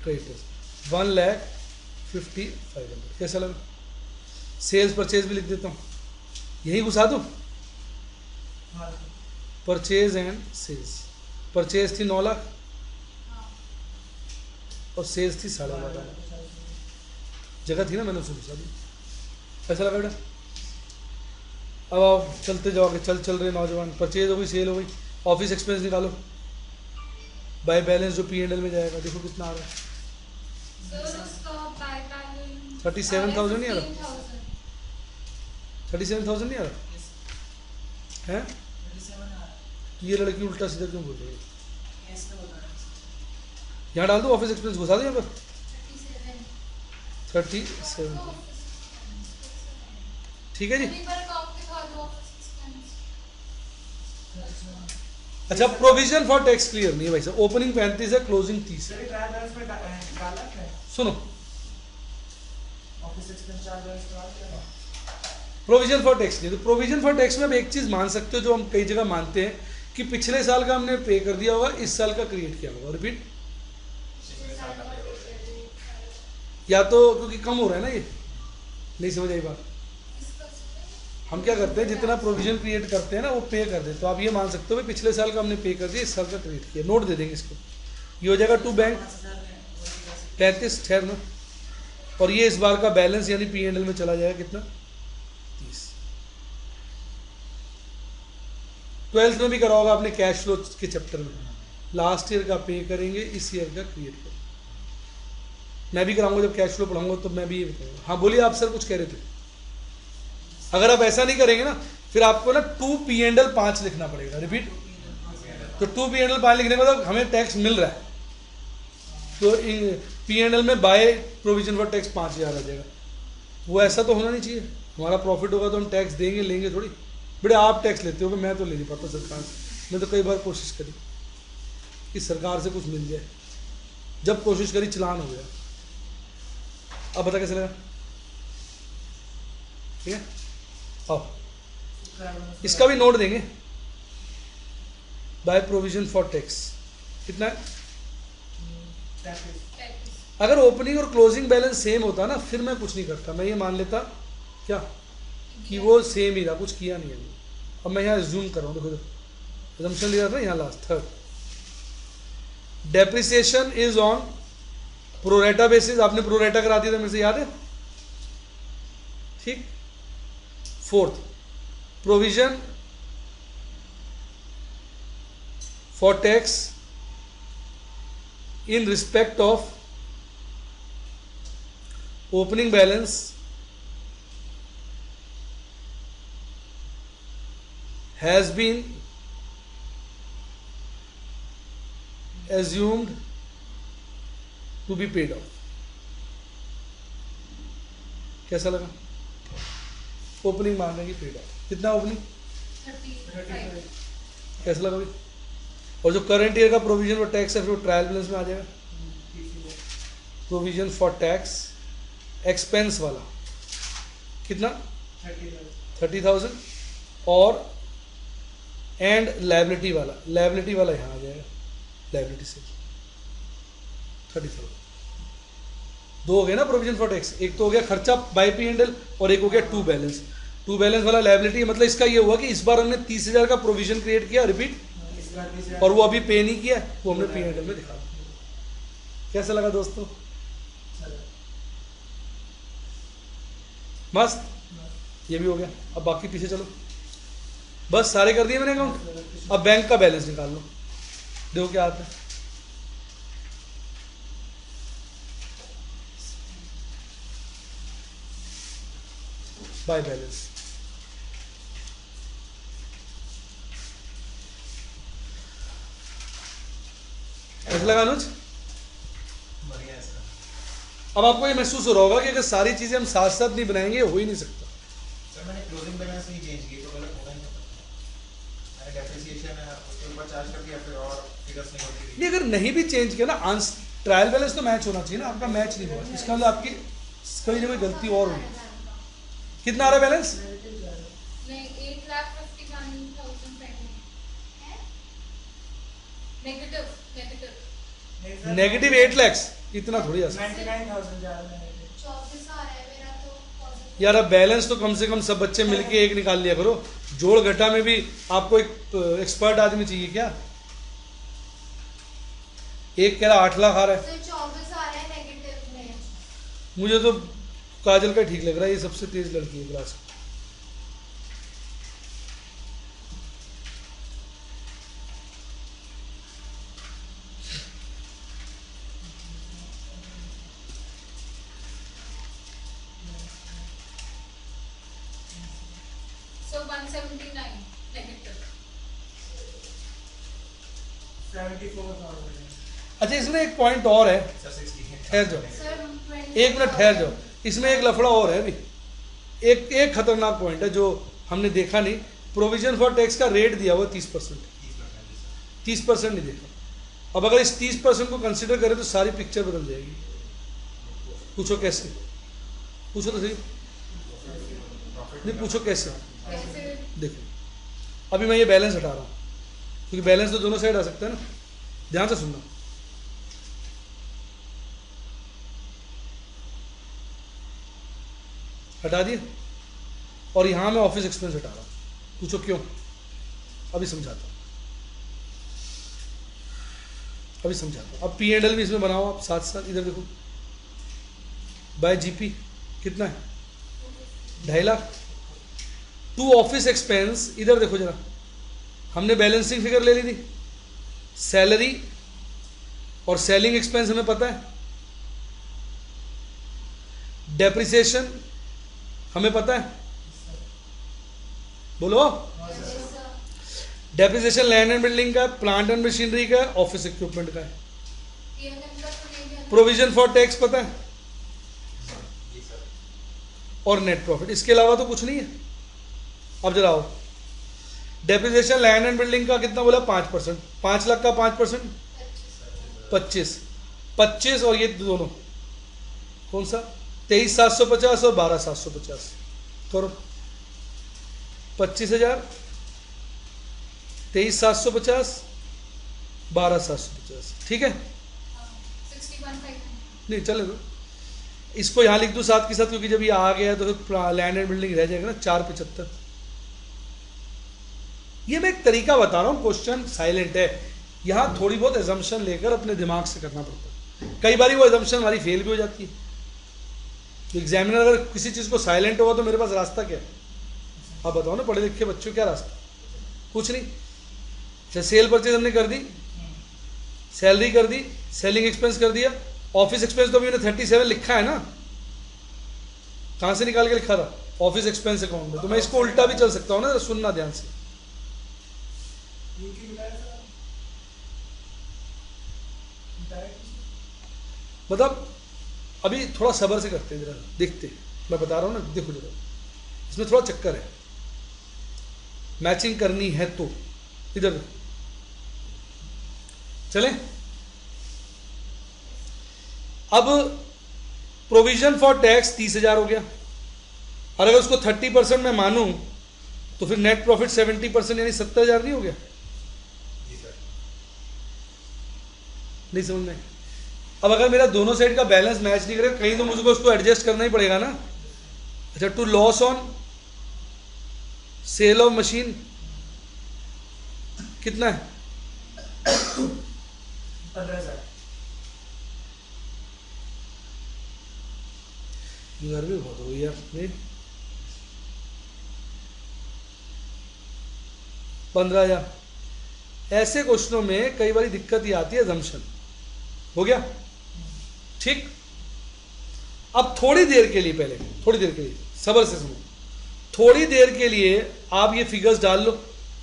क्रेडिटर्स 1,55,000। कैसा लगा? सेल्स परचेज भी लिख देता हूँ, यही घुसा दूँ। परचेज एंड सेल्स, परचेज थी 9 लाख और सेल्स थी 12.5 जगह थी ना, मैंने उसको घुसा दी। कैसा लगा बेटा? अब आप चलते जाओगे, चल रहे नौजवान। परचेज हो गई, सेल हो गई, ऑफिस एक्सपेंस निकालो बाय बैलेंस जो P&L में जाएगा। देखो कितना आ रहा है, 37,000 नहीं आ रहा? 37,000 नहीं आ रहा है? तो ये लड़की उल्टा सीधा क्यों बोल रही है? यहाँ डाल दो, ऑफिस एक्सपेंस घुसा दो यहाँ पर 37। ठीक है जी। अच्छा, प्रोविजन फॉर टैक्स क्लियर नहीं है भाई साहब। ओपनिंग 35 है, क्लोजिंग 30 है। सुनो, प्रोविजन फॉर टैक्स नहीं, तो प्रोविजन फॉर टैक्स में आप एक चीज मान सकते हो जो हम कई जगह मानते हैं कि पिछले साल का हमने पे कर दिया होगा, इस साल का क्रिएट किया होगा। रिपीट, या तो क्योंकि कम हो रहा है ना, ये नहीं समझ आई बात। हम क्या करते हैं, जितना प्रोविजन क्रिएट करते हैं ना, वो पे कर देते। तो आप ये मान सकते हो भाई पिछले साल का हमने पे कर दिया, इस साल का क्रिएट किया। नोट दे देंगे इसको, ये हो जाएगा टू बैंक 35 ठहरना, और ये इस बार का बैलेंस यानी P&L में चला जाएगा कितना 30। 12th में भी करा होगा आपने कैश फ्लो के चैप्टर में, लास्ट ईयर का पे करेंगे, इस ईयर का क्रिएट करेंगे। मैं भी कराऊंगा जब कैश फ्लो पढ़ाऊंगा, तो मैं भी ये बताऊंगा। हाँ बोलिए, आप सर कुछ कह रहे थे। अगर आप ऐसा नहीं करेंगे ना, फिर आपको ना 2 P&L 5 लिखना पड़ेगा। रिपीट, तो 2 P&L 5 लिखने का मतलब हमें टैक्स मिल रहा है, तो P&L में बाय प्रोविजन फॉर टैक्स 5,000 आ जाएगा। वो ऐसा तो होना नहीं चाहिए। हमारा प्रॉफिट होगा तो हम टैक्स देंगे, लेंगे थोड़ी। बड़े आप टैक्स लेते हो, मैं तो ले नहीं पाता सरकार से। मैं तो कई बार कोशिश करी कि सरकार से कुछ मिल जाए, जब कोशिश करी चलान हो गया। अब बता कैसे लगा? ठीक है, अब इसका भी नोट देंगे। बाय प्रोविजन फॉर टैक्स कितना है? अगर ओपनिंग और क्लोजिंग बैलेंस सेम होता ना, फिर मैं कुछ नहीं करता। मैं ये मान लेता क्या कि वो सेम ही रहा, कुछ किया नहीं है। अब मैं यहाँ एज्यूम कर रहा हूँ, देखो एजम्पशन लिया था यहाँ last. Third, depreciation is on pro rata basis. आपने प्रोरेटा करा दिया था, मेरे से याद है? ठीक। Fourth, provision for tax in respect of opening balance has been assumed to be paid off। कैसा लगा? ओपनिंग मान रहे हैं पेड ऑफ। कितना ओपनिंग? 35। कैसा लगा भाई? और जो करंट ईयर का प्रोविजन फॉर टैक्स है, फिर वो ट्रायल बैलेंस में आ जाएगा। प्रोविजन फॉर टैक्स एक्सपेंस वाला कितना? 30,000। और एंड लायबिलिटी वाला यहाँ आ जाएगा। लायबिलिटी से 30,000। दो हो गए ना प्रोविजन फॉर टैक्स। एक तो हो गया खर्चा बाय P&L और एक हो गया टू बैलेंस। टू बैलेंस वाला लायबिलिटी, मतलब इसका ये हुआ कि इस बार हमने 30,000 का प्रोविजन क्रिएट किया। रिपीट, और वो अभी पे नहीं किया, वो हमने P&L में दिखा। कैसा लगा दोस्तों? मस्त। ये भी हो गया। अब बाकी पीछे चलो, बस सारे कर दिए मैंने अकाउंट। अब बैंक का बैलेंस निकाल लो, देखो क्या आता है। बाय बैलेंस ऐसा लगा अनुज? बढ़िया है सर। अब आपको ये महसूस हो रहा होगा कि अगर सारी चीजें हम साथ साथ नहीं बनाएंगे, हो ही नहीं सकता। सर मैंने क्लोजिंग बैलेंस नहीं चेंज की, तो गलत होगा ही नहीं। मैंने डेप्रिसिएशन उसके ऊपर चार्ज कर दिया, फिर और फिगर्स नहीं होती। नहीं, अगर नहीं भी चेंज किया ना, ट्रायल बैलेंस तो मैच होना चाहिए ना। आपका मैच नहीं हुआ, इसका मतलब आपकी कहीं ना कोई गलती और हुई। कितना आ रहा है बैलेंस? नहीं, 8,51,000 पेंडिंग नेगेटिव नेगेटिव 8 लाख, इतना थोड़ी आ सकता 99,000 जा रहा है 24 आ रहा है मेरा तो positive। यार। अब बैलेंस तो कम से कम सब बच्चे मिलके एक निकाल लिया करो, जोड़ घटा में भी आपको एक एक्सपर्ट आदमी चाहिए क्या? एक कह रहा 8 लाख आ रहा है, तो 24 आ रहा है नेगेटिव में। मुझे तो काजल का ठीक लग रहा है, ये सबसे तेज लड़की है क्लास में। So 179 negative. 74,000 अच्छा, इसमें एक पॉइंट और है, सर 60 है। ठहर जाओ, सर 20 एक मिनट ठहर जाओ। इसमें एक लफड़ा और है अभी, एक खतरनाक पॉइंट है जो हमने देखा नहीं। प्रोविजन फॉर टैक्स का रेट दिया हुआ 30%, 30% नहीं देखा। अब अगर इस 30% को कंसिडर करें तो सारी पिक्चर बदल जाएगी। पूछो कैसे, पूछो तो सही, नहीं पूछो कैसे। कैसे? देखो अभी मैं ये बैलेंस हटा रहा हूँ, क्योंकि बैलेंस तो दोनों साइड आ सकता है ना। ध्यान से सुनना, हटा दिए, और यहाँ मैं ऑफिस एक्सपेंस हटा रहा हूँ। पूछो क्यों, अभी समझाता हूँ, अभी समझाता हूँ। अब P&L भी इसमें बनाओ आप साथ साथ। इधर देखो, बाय जीपी कितना है, 2.5 लाख। टू ऑफिस एक्सपेंस, इधर देखो जरा, हमने बैलेंसिंग फिगर ले ली थी। सैलरी और सेलिंग एक्सपेंस हमें पता है, डेप्रिसिएशन हमें पता है, बोलो। डेप्रिसिएशन लैंड एंड बिल्डिंग का, प्लांट एंड मशीनरी का, ऑफिस इक्विपमेंट का है। प्रोविजन फॉर टैक्स पता है, जी सर। और नेट प्रॉफिट, इसके अलावा तो कुछ नहीं है। अब जरा आओ, डेप्रिसिएशन लैंड एंड बिल्डिंग का कितना बोला, 5%। 5 लाख का 5%, 25 और ये दोनों कौन सा, 23,750 और 12,750 करो। 25,000, 23,750, 12,750, ठीक है। 61,500। नहीं चले तो इसको यहाँ लिख दूँ साथ के साथ, क्योंकि जब ये आ गया तो फिर लैंड एंड बिल्डिंग रह जाएगा ना, 475। ये मैं एक तरीका बता रहा हूँ, क्वेश्चन साइलेंट है, यहाँ थोड़ी बहुत एजम्पशन लेकर अपने दिमाग से करना पड़ता है। कई बार वो एजम्पशन हमारी फेल भी हो जाती है। तो एग्जामिनर अगर किसी चीज़ को साइलेंट होगा तो मेरे पास रास्ता क्या है, आप बताओ ना, पढ़े लिखे बच्चों, क्या रास्ता, कुछ नहीं। अच्छा, सेल परचेज हमने कर दी, सैलरी कर दी, सेलिंग एक्सपेंस कर दिया, ऑफिस एक्सपेंस तो अभी मैंने 37 लिखा है ना, कहाँ से निकाल के लिखा था, ऑफिस एक्सपेंस अकाउंट में। तो मैं इसको उल्टा भी चल सकता हूँ ना, सुनना ध्यान से। मतलब अभी थोड़ा सब्र से करते हैं, जरा देखते हैं, मैं बता रहा हूँ ना, देखो जरा, इसमें थोड़ा चक्कर है, मैचिंग करनी है तो इधर चलें। अब प्रोविजन फॉर टैक्स 30,000 हो गया, और अगर उसको 30% में मानूं तो फिर नेट प्रॉफिट 70% यानी 70,000 नहीं हो गया? जी सर। नहीं समझ में? अब अगर मेरा दोनों साइड का बैलेंस मैच नहीं करेगा कहीं तो मुझको उसको एडजस्ट करना ही पड़ेगा ना। अच्छा, to loss on sale of machine कितना है? 15,000। घर भी बहुत हो गई यार, 15,000। ऐसे क्वेश्चनों में कई बार दिक्कत ये आती है, अजम्पशन हो गया ठीक। अब थोड़ी देर के लिए, पहले थोड़ी देर के लिए सब्र से सुनो, थोड़ी देर के लिए आप ये फिगर्स डाल लो।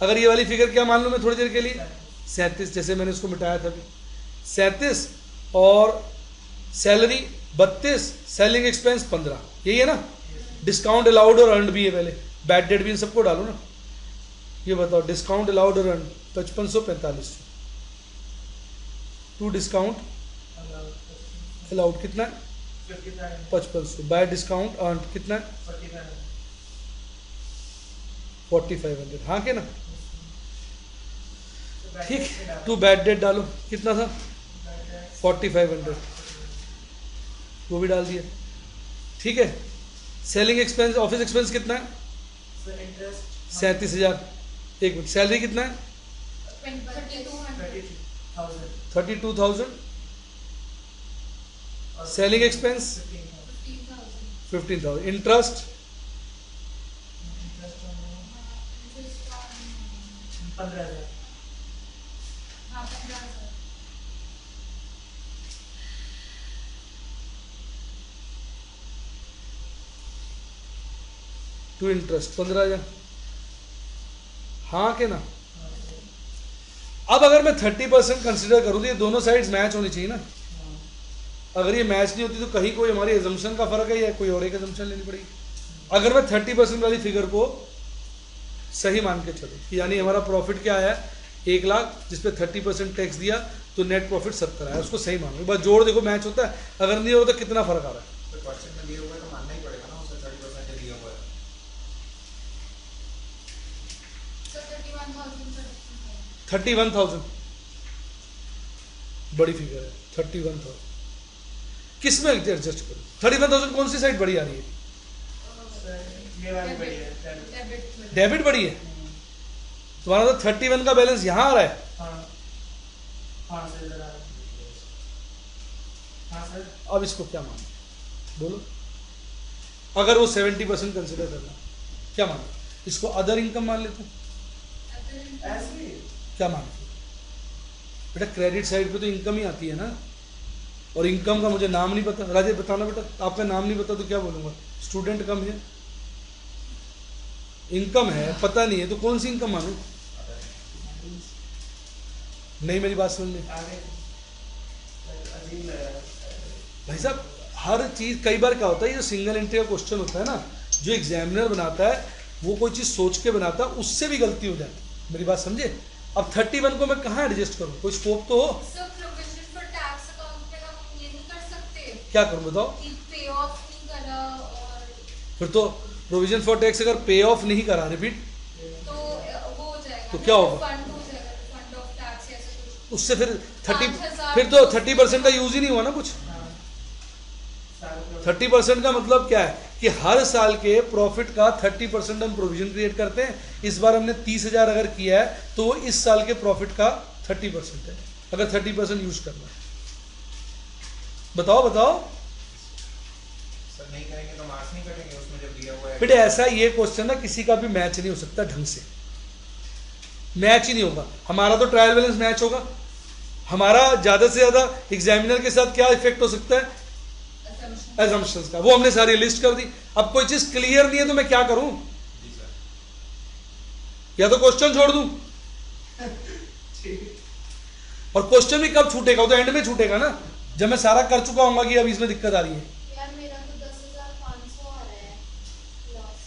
अगर ये वाली फिगर क्या मान लो मैं थोड़ी देर के लिए, 37, जैसे मैंने इसको मिटाया था अभी, 37 और सैलरी 32, सेलिंग एक्सपेंस 15, यही है ना। डिस्काउंट अलाउड और अर्नड भी है, पहले बैड डेट भी इन सबको डालो ना। ये बताओ, डिस्काउंट अलाउड और अर्नड 5500 4500, टू डिस्काउंट अलाउड कितना है 5500, बाय डिस्काउंट अर्न कितना है 4500, हाँ के ना। ठीक, टू बैड डेट डालो, कितना था 4500, वो भी डाल दिया। ठीक है, सेलिंग एक्सपेंस, ऑफिस एक्सपेंस कितना है सर इंटरेस्ट 37,000। एक मिनट, सैलरी कितना है 3200 32,000। Selling expense 15,000। इंटरेस्ट 15,000 हाँ 15,000 टू इंटरेस्ट 15,000। हाँ के ना। अब अगर मैं 30% कंसिडर करूँ तो ये दोनों साइड्स मैच होनी चाहिए ना। अगर ये मैच नहीं होती तो कहीं कोई हमारी एजम्पशन का फर्क है या कोई और एक एजम्पशन लेनी पड़ेगी। अगर मैं 30% वाली फिगर को सही मान के चलूँ, यानी हमारा प्रॉफिट क्या आया 1 लाख, जिस पे 30% टैक्स दिया तो नेट प्रॉफिट 70 आया, उसको सही मानो। एक बार जोड़ देखो मैच होता है, अगर नहीं होता तो कितना फर्क आ रहा है। तो क्वेश्चन में दिया हुआ है तो मानना ही पड़ेगा ना, उसे 30% दिया हुआ है। तो 31,000 31,000 बड़ी फिगर है। 31,000 किस में एडजस्ट करूँ? 31,000 कौन सी साइड बड़ी आ रही है? ये वाली बढ़िया है। डेबिट डेबिट बड़ी है तुम्हारा, तो 31 का बैलेंस यहाँ आ रहा है। हाँ सर इधर आ रहा है। हाँ सर अब इसको क्या मानो बोलो? अगर वो 70% कंसिडर करना, क्या मानो? इसको अदर इनकम मान लेते हैं, ऐसे ही क्या मानते हो? बेटा क्रेडिट साइड पे तो इनकम ही आती है ना, और इनकम का मुझे नाम नहीं पता। राजेश बताना बेटा, आपका नाम नहीं पता तो क्या बोलूँगा? स्टूडेंट कम है, इनकम है पता नहीं है, तो कौन सी इनकम मानूं? नहीं, मेरी बात सुन ले आगे अजीब लग रहा है। भाई साहब। हर चीज़, कई बार क्या होता है, ये जो सिंगल एंट्री का क्वेश्चन होता है ना, जो एग्जामिनर बनाता है वो कोई चीज़ सोच के बनाता है, उससे भी गलती हो जाती है। मेरी बात समझे? अब 31 को मैं कहाँ एडजस्ट करूँ? कोई स्कोप तो हो। Sir provision for tax account में हम ये नहीं कर सकते क्या करूँ बताओ? कि पे ऑफ नहीं करा, और फिर तो प्रोविजन फॉर टैक्स अगर पे ऑफ नहीं करा, रिपीट, तो वो हो जाएगा तो ना, क्या होगा? फंड हो जाएगा, फंड ऑफ टैक्स ऐसे कुछ। उससे फिर 30, 5,000 फिर तो 30% का यूज ही नहीं हुआ ना कुछ। हाँ 30% का मतलब क्या है कि हर साल के प्रॉफिट का 30% हम प्रोविजन क्रिएट करते हैं। इस बार हमने 30,000 अगर किया है तो वो इस साल के प्रॉफिट का 30% है, अगर 30% यूज करना है। बताओ बताओ सर नहीं करेंगे तो मार्क्स नहीं कटेंगे उसमें जब दिया हुआ है। बेटे ऐसा ये क्वेश्चन ना किसी का भी मैच नहीं हो सकता ढंग से, मैच ही नहीं होगा। हमारा तो ट्रायल बैलेंस मैच होगा, हमारा ज़्यादा से ज़्यादा एग्जामिनर के साथ क्या इफेक्ट हो सकता है? एजम्पशंस का, वो हमने सारी लिस्ट कर दी। अब कोई चीज क्लियर नहीं है तो मैं क्या करूं? जी सर। या तो क्वेश्चन छोड़ दूं, और क्वेश्चन भी कब छूटेगा? वो तो एंड में छूटेगा ना, जब मैं सारा कर चुका हूंगा कि अब इसमें दिक्कत आ रही है। यार मेरा तो 10,500 आ रहा है लॉस।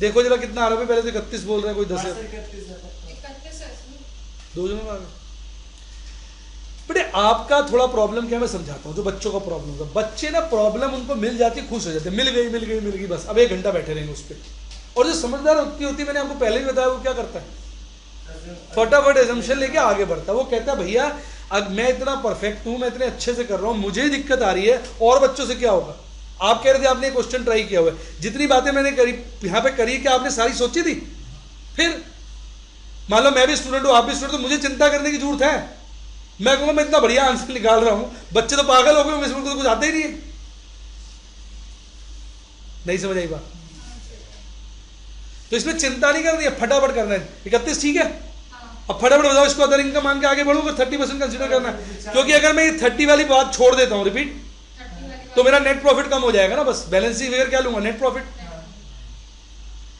देखो जरा कितना आ रहा है, पहले तो 31 बोल रहे हैं, कोई 10 है। 31 है इसमें। दो जनों में आ गया। बेटे आपका थोड़ा प्रॉब्लम क्या मैं समझाता हूँ, जो बच्चों का प्रॉब्लम होता है। बच्चे ना प्रॉब्लम उनको मिल जाती है, खुश हो जाते हैं, मिल गई मिल गई मिल गई, बस अब 1 घंटा बैठे रहेंगे उस पर। और जो समझदार होती मैंने आपको पहले ही बताया, वो क्या करता है? फटाफट एजम्पशन लेके आगे बढ़ता है। वो कहता है भैया अब मैं इतना परफेक्ट हूँ, मैं इतने अच्छे से कर रहा हूँ, मुझे ही दिक्कत आ रही है, और बच्चों से क्या होगा? आप कह रहे थे आपने क्वेश्चन ट्राई किया हुआ है, जितनी बातें मैंने करी यहाँ पे करी क्या आपने सारी सोची थी? फिर मान लो मैं भी स्टूडेंट हूँ, आप भी स्टूडेंट, तो मुझे चिंता करने की जरूरत है? मैं कहूँगा मैं इतना बढ़िया आंसर निकाल रहा हूँ, बच्चे तो पागल हो गए होंगे, इसमें तो कुछ आता ही नहीं है। नहीं समझ आई बात? तो इसमें चिंता नहीं करनी है, फटाफट करना है। 31 ठीक है, अब फटाफट बताओ इसको अदर इनकम मान के आगे बढ़ूंगा, 30% कंसिडर करना है। क्योंकि अगर मैं 30 वाली बात छोड़ देता हूँ, रिपीट, तो मेरा नेट प्रॉफिट कम हो जाएगा ना, बस बैलेंस शीट फिगर क्या लूंगा? Net profit.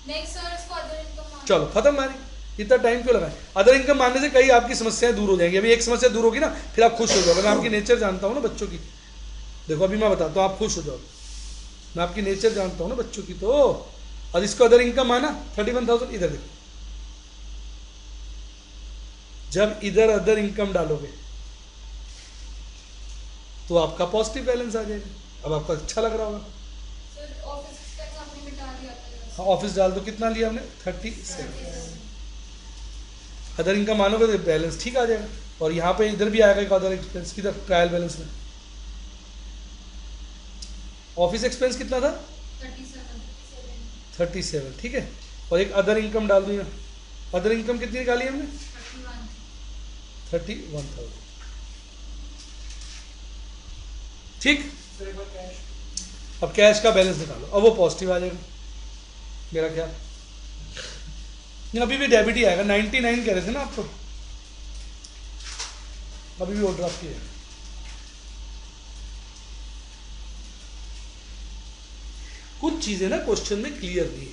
नेक्स्ट सर इसको अदर इनकम चलो खत्म मारी, इतना टाइम क्यों लगाए? अदर इनकम मानने से कई आपकी समस्याएं दूर हो जाएंगी। अभी एक समस्या दूर होगी ना, फिर आप खुश हो जाओगे। मैं आपकी नेचर जानता हूँ ना बच्चों की, देखो अभी मैं बताता हूँ, आप खुश हो जाओगे। मैं आपकी नेचर जानता हूँ ना बच्चों की। तो और इसको अदर इनकम माना 31,000, इधर देखो, जब इधर अदर इनकम डालोगे तो आपका पॉजिटिव बैलेंस आ जाएगा। अब आपको अच्छा लग रहा होगा। सर ऑफिस एक्सपेंस आपने मिटा दिया था। ऑफिस डाल दो, कितना लिया हमने 37। अदर इनकम मानोगे तो बैलेंस ठीक आ जाएगा, और यहाँ पे इधर भी आएगा एक अदर एक्सपेंस किधर ट्रायल बैलेंस में। ऑफिस एक्सपेंस कितना था 37, ठीक है। और एक अदर इनकम डाल दूँ यहाँ, अदर इनकम कितनी निकाली हमने 31,000, ठीक। फिर एक बार कैश। अब कैश का बैलेंस निकालो, अब वो पॉजिटिव आ जाएगा मेरा ख्याल। अभी भी डेबिट ही आएगा, 99 कह रहे थे ना आपको, अभी भी ओवरड्राफ्ट ही है। कुछ चीजें ना क्वेश्चन में क्लियर दी है,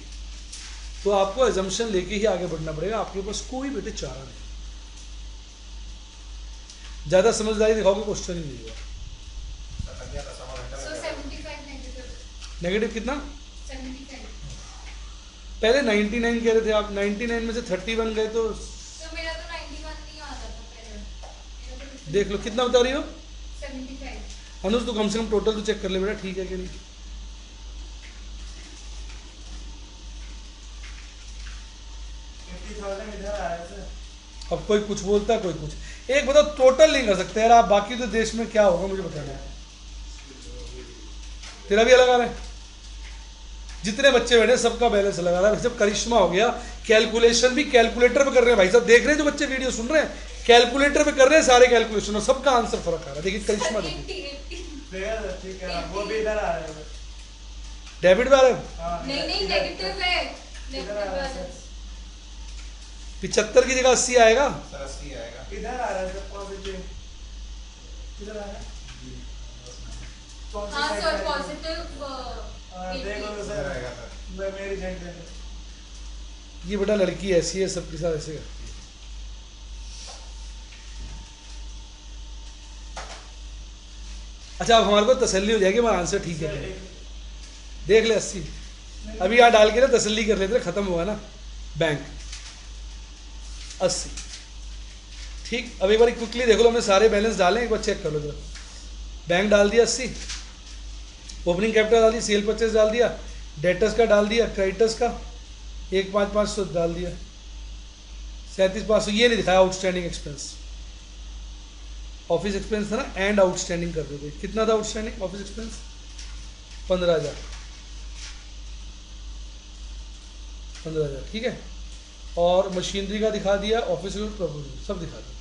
तो आपको एजम्पशन लेके ही आगे बढ़ना पड़ेगा, आपके पास कोई बेटे चारा नहीं। ज्यादा समझदारी दिखाओगे क्वेश्चन ही नहीं होगा। So 75 negative. नेगेटिव कितना 75. पहले 99 कह रहे थे आप, 99 में से 31 गए तो तो मेरा तो 91 नहीं आता था पहले, मेरा तो देख लो कितना बता रही हो 75. अनुज, तो कम से कम टोटल तो चेक कर ले बेटा, ठीक है कि नहीं। 50,000 इधर आ रहा है सर। अब कोई कुछ बोलता है कोई कुछ। एक बताओ, टोटल नहीं कर सकते यार आप, बाकी तो देश में क्या होगा मुझे बताना है। तेरा भी अलग आ रहा है, जितने बच्चे बैठे सबका बैलेंस लगा रहा है। जब करिश्मा हो गया, कैलकुलेशन भी कैलकुलेटर पे कर रहे हैं भाई साहब, देख रहे हैं जो बच्चे वीडियो सुन रहे हैं, कैलकुलेटर पे कर रहे हैं सारे कैलकुलेशन और सबका आंसर फर्क आ रहा है। देखिए करिश्मा, देखिए 80. देखा सर, ठीक है, वो भी इधर आ रहा है। डेबिट आ रहा है हाँ, नहीं इधर- नेगेटिव है, इधर आ नेगेटिव रहा है बैलेंस. 75 की जगह 80 आएगा। सर 80 आएगा। सर। इधर आ रहा है सर, पॉजिटिव। इधर आ रहा है। कौन सी हाँ side सर का है? पॉजिटिव देखो तो इधर सर, आएगा सर। मैं मेरी जेंट दे दो। ये बेटा लड़की ऐसी है, सबके साथ ऐसे करती है। अच्छा, अब हमारे को तसल्ली हो जाएगी हमारा आंसर ठीक है क्या। देख ले 80, अभी यहाँ डाल के ना तसल्ली कर लेते, खत्म हुआ ना बैंक 80, ठीक। अब एक बार क्विकली देख लो, हमने सारे बैलेंस डाले, एक बार चेक कर लो जरा। बैंक डाल दिया 80, ओपनिंग कैपिटल डाल दी, सेल परचेज डाल दिया, डेटर्स का डाल दिया, क्रेडिटर्स का 1,500 डाल दिया, 37,500। ये नहीं दिखाया आउटस्टैंडिंग एक्सपेंस, ऑफिस एक्सपेंस था ना, एंड आउटस्टैंडिंग कर देते। कितना था आउटस्टैंडिंग ऑफिस एक्सपेंस 15,000, 15,000, ठीक है। और मशीनरी का दिखा दिया, ऑफिस प्रॉपर्टी सब दिखा दिया।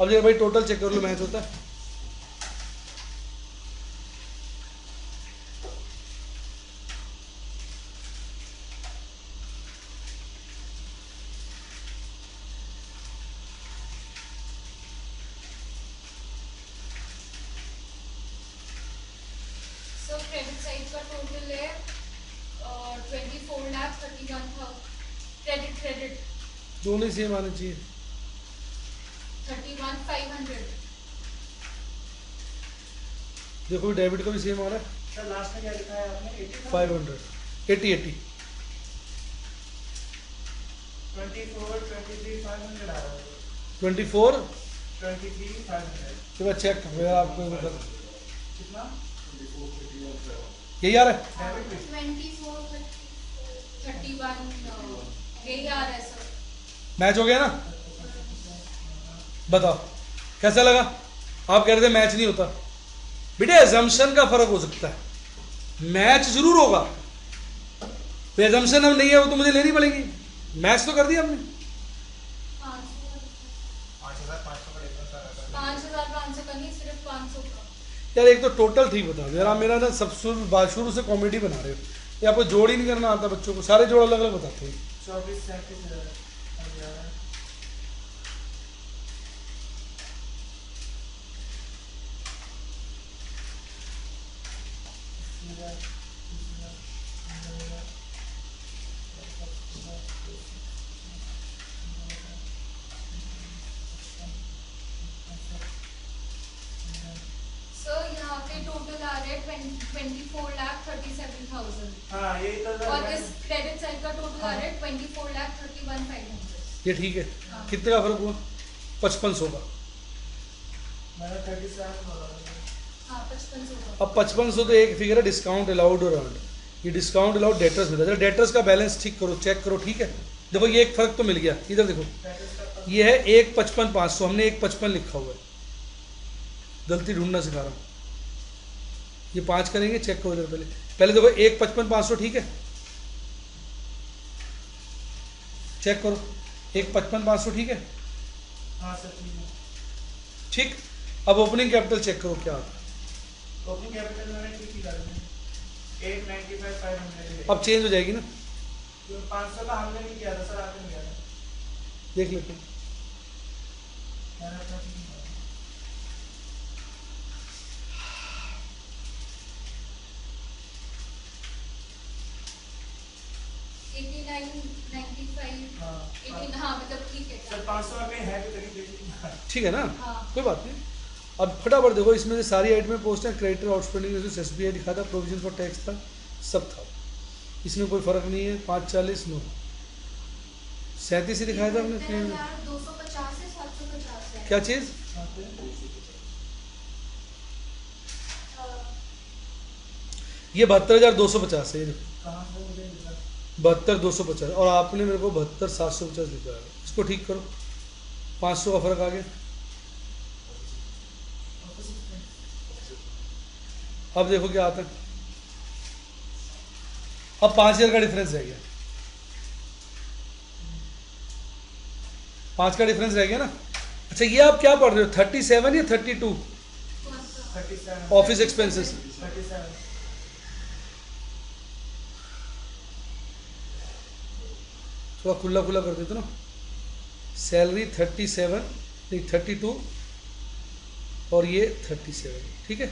अब जरा भाई टोटल चेक कर लो, मैच होता है। सो क्रेडिट साइड का टोटल है 24,31,000. क्रेडिट दोनों ही सेम आने चाहिए। 31,500. देखो डेबिट का भी सेम आ रहा है, सर लास्ट में क्या लिखा है आपने? 80,000? 500, 80, 80। 24, 23, 500 आ रहा है। 24 23, 500 के बाद चेक मेरा आपको बता, कितना? यही आ रहा है। डेबिट में 24, 31 यही आ रहा है सर. मैच हो गया ना, बताओ कैसा लगा। आप कह रहे थे मैच नहीं होता, बेटे एजम्पशन का फर्क हो सकता है, मैच जरूर होगा। तो एजम्पशन अब नहीं है, वो तो मुझे लेनी पड़ेगी। मैच तो कर दिया हमने। 5,500 का डिफरेंस आ रहा है। 5,500 का नहीं, सिर्फ 500 का. यार एक तो टोटल ठीक बता दो यार, आप मेरा ना सब शुरू से कॉमेडी बना रहे हो। ये आपको जोड़ ही नहीं करना आता बच्चों को, सारे जोड़ अलग अलग बताते हो। 24, 37 अभी आ रहा है। सर यहाँ पे टोटल आ रहा है 24,37,000. हाँ यही तो सर और इस क्रेडिट साइड का टोटल आ रहा है 24,31,500. ये ठीक है। हाँ. कितने का फर्क हुआ 5500 का। मैंने 37 बोला था। हाँ 5500 का. अब 5500 तो एक फिगर है, डिस्काउंट अलाउड और अर्नड। ये डिस्काउंट अलाउड डेटर्स मिला, डेटर्स का बैलेंस ठीक करो, चेक करो, ठीक है। देखो ये एक फर्क तो मिल गया, इधर देखो ये है 1,55,500, हमने 1,55 लिखा हुआ है, गलती ढूंढना सिखा रहा हूँ। ये 5 करेंगे, चेक करो इधर पहले, पहले देखो 1,55,500 ठीक है, चेक करो 1,55,500 ठीक है, हाँ सर ठीक है। ठीक। अब ओपनिंग कैपिटल चेक करो क्या आता है, ओपनिंग कैपिटल मैंने ठीक ही कर दिया 895,500 अब चेंज हो जाएगी ना, 500 का हमने नहीं किया था सर, आपने किया था। देख लेते हैं। मैंने अपना ठीक किया। 89.95 हाँ 18 हाँ मतलब ठीक है सर 500 में है तो करीब देख लीजिए। ठीक है ना, हाँ। कोई बात नहीं। अब फटाफट देखो, इसमें से सारी आइटमें पोस्ट है, क्रेडिटर आउटस्टैंडिंग SBI लिखा था, प्रोविजन फॉर टैक्स था, सब था, इसमें कोई फर्क नहीं है। 540 नो 37 ही दिखाया था हमने। 250 से 750 है। क्या चीज़? ये 72,250 है, ये देखो कहाँ से मुझे लिखा? 72,250, और आपने मेरे को 72,750 लिखा है। इसको ठीक करो, 500 का फर्क आ गया। अब देखो क्या आता है, अब 5,000 का डिफरेंस रह गया, 5 का डिफरेंस रह गया ना। अच्छा ये आप क्या पढ़ रहे हो, 37 या 32 37 ऑफिस एक्सपेंसेस? 37 थोड़ा खुला खुला कर देते ना, सैलरी 37 नहीं 32 और ये 37, ठीक है,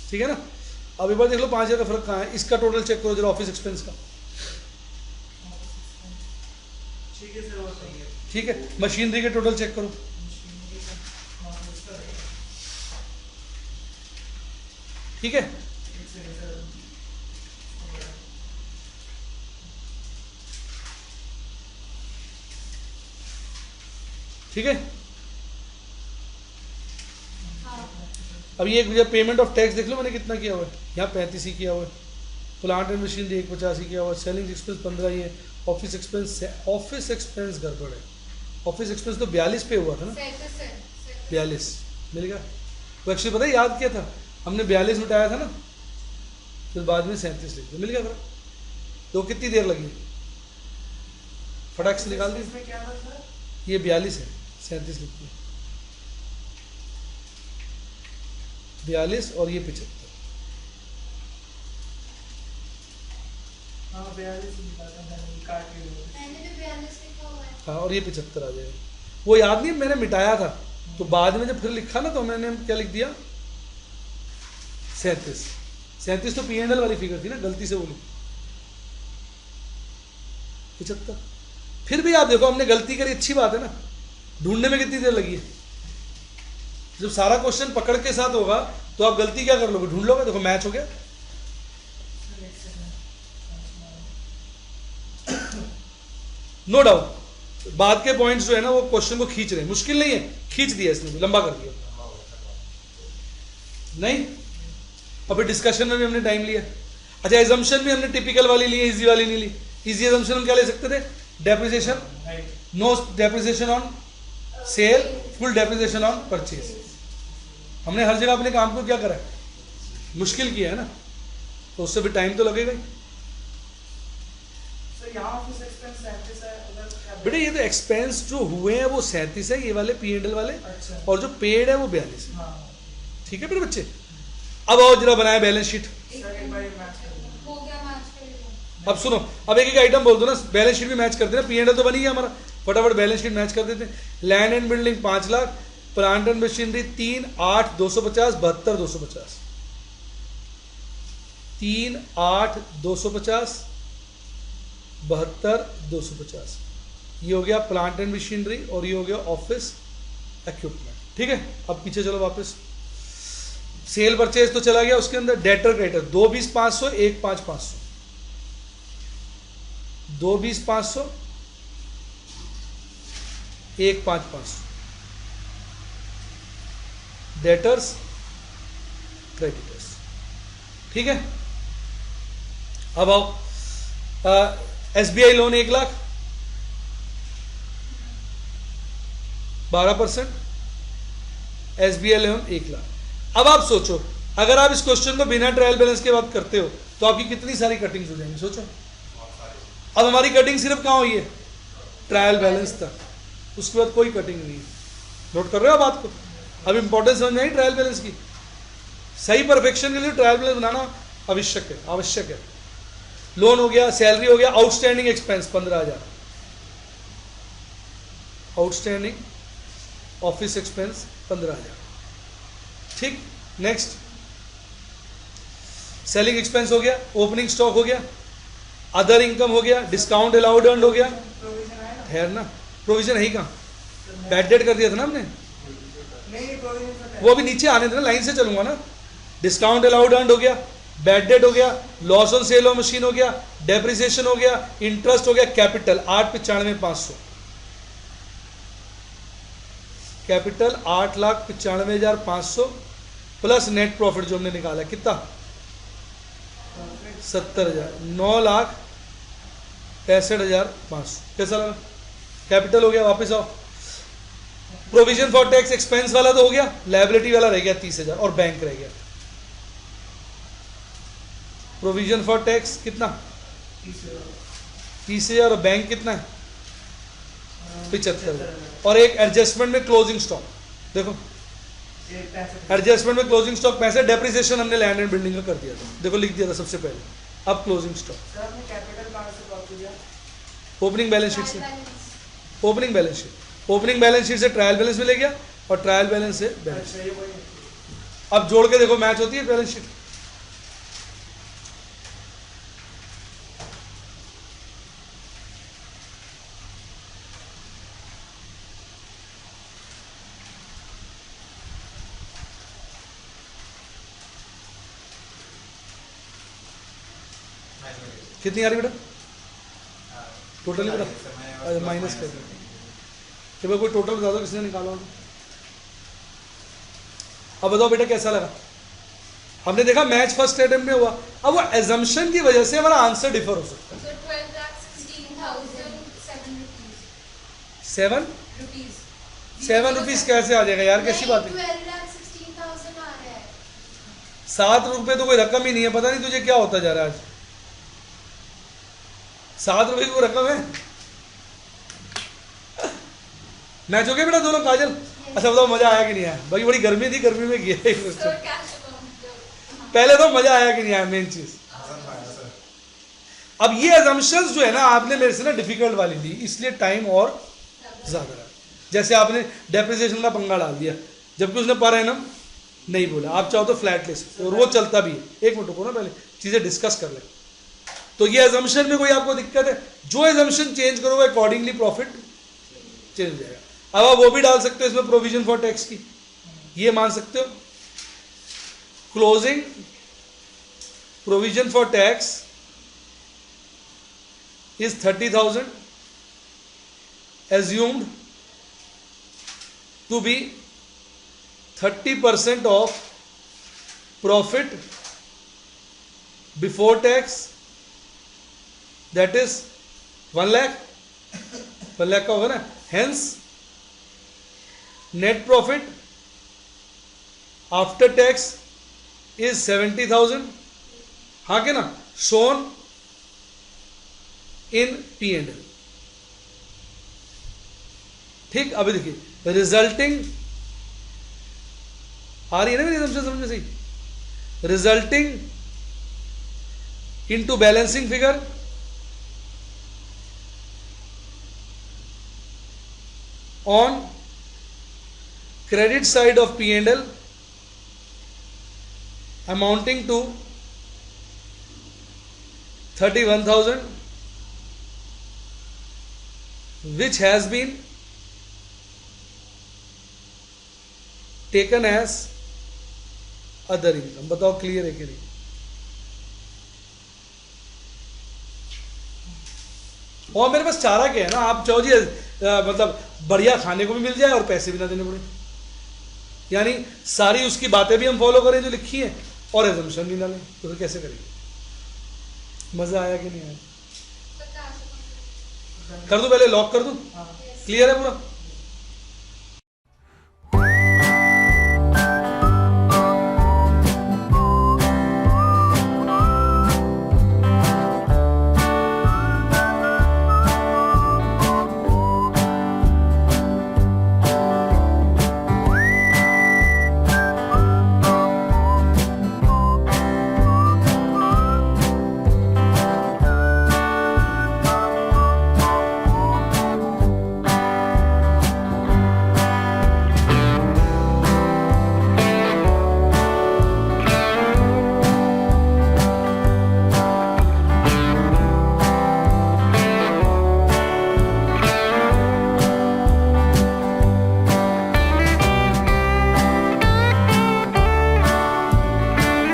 ठीक है ना। अब एक बार देख लो 5,000 का फर्क कहाँ है, इसका टोटल चेक करो जरा, ऑफिस एक्सपेंस का, ठीक है सर, वो सही है। ठीक है। मशीनरी के टोटल चेक करो, ठीक है। ठीक है। अब ये पेमेंट ऑफ टैक्स देख लो मैंने कितना किया हुआ है, यहाँ 35 ही किया हुआ है, प्लांट एंड मशीनरी 1,50 ही किया हुआ है, सेलिंग एक्सपेंस 15 ही है, ऑफिस एक्सपेंस गड़बड़ है, ऑफिस एक्सपेंस तो 42 पे हुआ था ना, 42 मिल गया। वो एक्चुअली पता है याद किया था हमने, 42 मिटाया था ना, फिर बाद में 37 लिख दिया, मिल गया था। तो कितनी देर लगी, फटाक से निकाल दी। इसमें क्या था सर? ये 42 है, 37 लिख दिया, 42 और ये 75। हाँ 42 निकालता है, मैंने काट के लिए। मैंने भी 42 लिखा हुआ है। हाँ और ये 75 आ जाएगा। वो याद नहीं मैंने मिटाया था, तो बाद में जब फिर लिखा ना तो मैंने क्या लिख दिया 37 तो P&L वाली फिगर थी ना, गलती से वो लिखी 75। फिर भी आप देखो हमने गलती करी, अच्छी बात है ना, ढूंढने में कितनी देर लगी है। जब सारा क्वेश्चन पकड़ के साथ होगा तो आप गलती क्या कर लोगे, ढूंढ लोगे। देखो मैच हो गया, नो डाउट। बाद के पॉइंट्स जो है ना वो क्वेश्चन को खींच रहे हैं, मुश्किल नहीं है, खींच दिया इसने, लंबा कर दिया नहीं। अभी डिस्कशन में भी हमने टाइम लिया। अच्छा एजम्पशन भी हमने टिपिकल वाली ली है, इजी वाली नहीं ली। इजी एजम्पशन हम क्या ले सकते थे, depreciation, no depreciation on sale, full depreciation on purchase. हमने हर जगह अपने काम को क्या करा है, मुश्किल किया है ना, तो उससे भी टाइम तो लगेगा ही। सर यहाँ ऑफिस एक्सपेंस 37 है, उधर क्या? बेटे ये तो एक्सपेंस जो हुए हैं वो 37 है, ये वाले P&L वाले, अच्छा। और जो पेड है वो 42 है। हाँ ठीक है मेरे बच्चे। अब आओ जरा बनाए बैलेंस शीट। सर एक बार ये मैच कर दीजिए। हो गया मैच कर लिया। अब सुनो, अब एक एक आइटम बोल दो ना, बैलेंस शीट भी मैच कर देना, P&L तो बनी है हमारा, फटाफट बैलेंस शीट मैच कर देते हैं। Land and building 5 lakh, plant and machinery 3, 8, 250, 72, 250, 3, 8, 250, 72, 250। ये हो गया प्लांट एंड मशीनरी और ये हो गया ऑफिस इक्विपमेंट। ठीक है, अब पीछे चलो वापस। सेल परचेज तो चला गया, उसके अंदर डेटर क्रेडिटर 2 20 500, 1 5 500, 2 20 500, 1 5 500। Debtors creditors. ठीक है, अब आओ SBI loan 1 lakh 12%, SBI loan 1 lakh. अब आप सोचो, अगर आप इस क्वेश्चन को बिना ट्रायल बैलेंस के बात करते हो तो आपकी कितनी सारी कटिंग्स हो जाएंगी, सोचो। अब हमारी कटिंग सिर्फ कहाँ हुई है, ट्रायल बैलेंस तक, उसके बाद कोई कटिंग नहीं है। नोट कर रहे हो बात को? अब इंपॉर्टेंस समझ में आई ट्रायल बैलेंस की। सही परफेक्शन के लिए ट्रायल बैलेंस बनाना आवश्यक है। लोन हो गया, सैलरी हो गया, outstanding expense 15,000, outstanding office expense 15,000। ठीक, नेक्स्ट सेलिंग एक्सपेंस हो गया, ओपनिंग स्टॉक हो गया, अदर इनकम हो गया, डिस्काउंट अलाउड अर्न हो गया। प्रोविजन आया ना? खैर ना, प्रोविजन है ही कहाँ, बैड डेट कर दिया था ना हमने, नहीं प्रोविजन पता है। वो अभी नीचे आने देना, लाइन से चलूंगा ना। डिस्काउंट अलाउड अर्न हो गया, बैड डेट हो गया, loss on sale of machine हो गया, डेप्रिसिएशन हो गया, इंटरेस्ट हो गया, capital 8,95,500, capital 8,95,500 plus net profit जो हमने निकाला कितना 70,000, 9,65,500। कैसा लगा? कैपिटल हो गया, वापस आओ। प्रोविजन फॉर टैक्स एक्सपेंस वाला तो हो गया, लायबिलिटी वाला रह गया 30,000 और बैंक रह गया। प्रोविजन फॉर टैक्स कितना 30,000 और बैंक कितना है 75,000 और एक एडजस्टमेंट में क्लोजिंग स्टॉक। देखो एडजस्टमेंट में क्लोजिंग स्टॉक पैसे, डेप्रिसिएशन हमने लैंड एंड बिल्डिंग का कर दिया था, देखो लिख दिया था सबसे पहले। अब क्लोजिंग स्टॉक, सर आपने कैपिटल कहाँ से प्राप्त किया? ओपनिंग बैलेंस शीट से, ओपनिंग बैलेंस शीट से ट्रायल बैलेंस में ले गया और ट्रायल बैलेंस से बैलेंस। अच्छा ये वही है। अब जोड़ के देखो मैच होती है बैलेंस शीट। कितनी आ रही बेटा टोटल बेटा? माइनस कर दो, तो भाई कोई टोटल बता दो किसने निकाला होगा। अब बताओ बेटा कैसा लगा? हमने देखा मैच फर्स्ट अटेम्प्ट में हुआ। अब वो एजम्पशन की वजह से हमारा आंसर डिफर हो सकता है। So 12,16,007 7 rupees. 7 रुपीज कैसे आ जाएगा यार, कैसी बात है? 12,16,000 आ रहा है। 7 रुपए तो कोई रकम ही नहीं है, पता नहीं तुझे क्या होता जा रहा है आज। 7 रुपए की कोई रकम है? मैच हो गया बेटा दोनों काजल? अच्छा बताओ मजा आया कि नहीं आया? भाई बड़ी गर्मी थी, गर्मी में किया So cash amount. पहले तो मजा आया कि नहीं आया, मेन चीज। अब ये assumptions जो है ना आपने मेरे से ना डिफिकल्ट वाली ली, इसलिए टाइम और ज्यादा लगा। जैसे आपने डेप्रिसिएशन का पंगा डाल दिया जबकि उसने पर एनम नहीं बोला। आप चाहो तो फ्लैट ले सकते हो और वो चलता भी है। एक मिनट रुको ना, पहले चीजें डिस्कस कर ले। तो ये assumption में कोई आपको दिक्कत है? जो assumption चेंज करोगे अकॉर्डिंगली प्रॉफिट चेंज हो जाएगा। अब आप वो भी डाल सकते हो इसमें प्रोविजन फॉर टैक्स की, ये मान सकते हो closing provision for tax is 30,000 assumed to be 30% of profit before tax, that is 1 lakh 1 lakh का होगा ना। hence net profit after tax is 70,000, हाँ के ना, shown इन P&L। ठीक, अभी देखिए रिजल्टिंग आ रही है ना मेरी assumption समझ में सही? Resulting into balancing figure on credit side of P&L amounting to 31,000 which has been taken as other income। बताओ क्लियर है कि नहीं? और मेरे पास चारा क्या है ना, आप चाहो जी मतलब बढ़िया खाने को भी मिल जाए और पैसे भी ना देने पड़े। यानी सारी उसकी बातें भी हम फॉलो करें जो लिखी है और एजम्पशन भी डालें, तो फिर कैसे करेंगे? मजा आया कि नहीं आया? पता है कर दूं, पहले लॉक कर दूं? हाँ क्लियर है पूरा?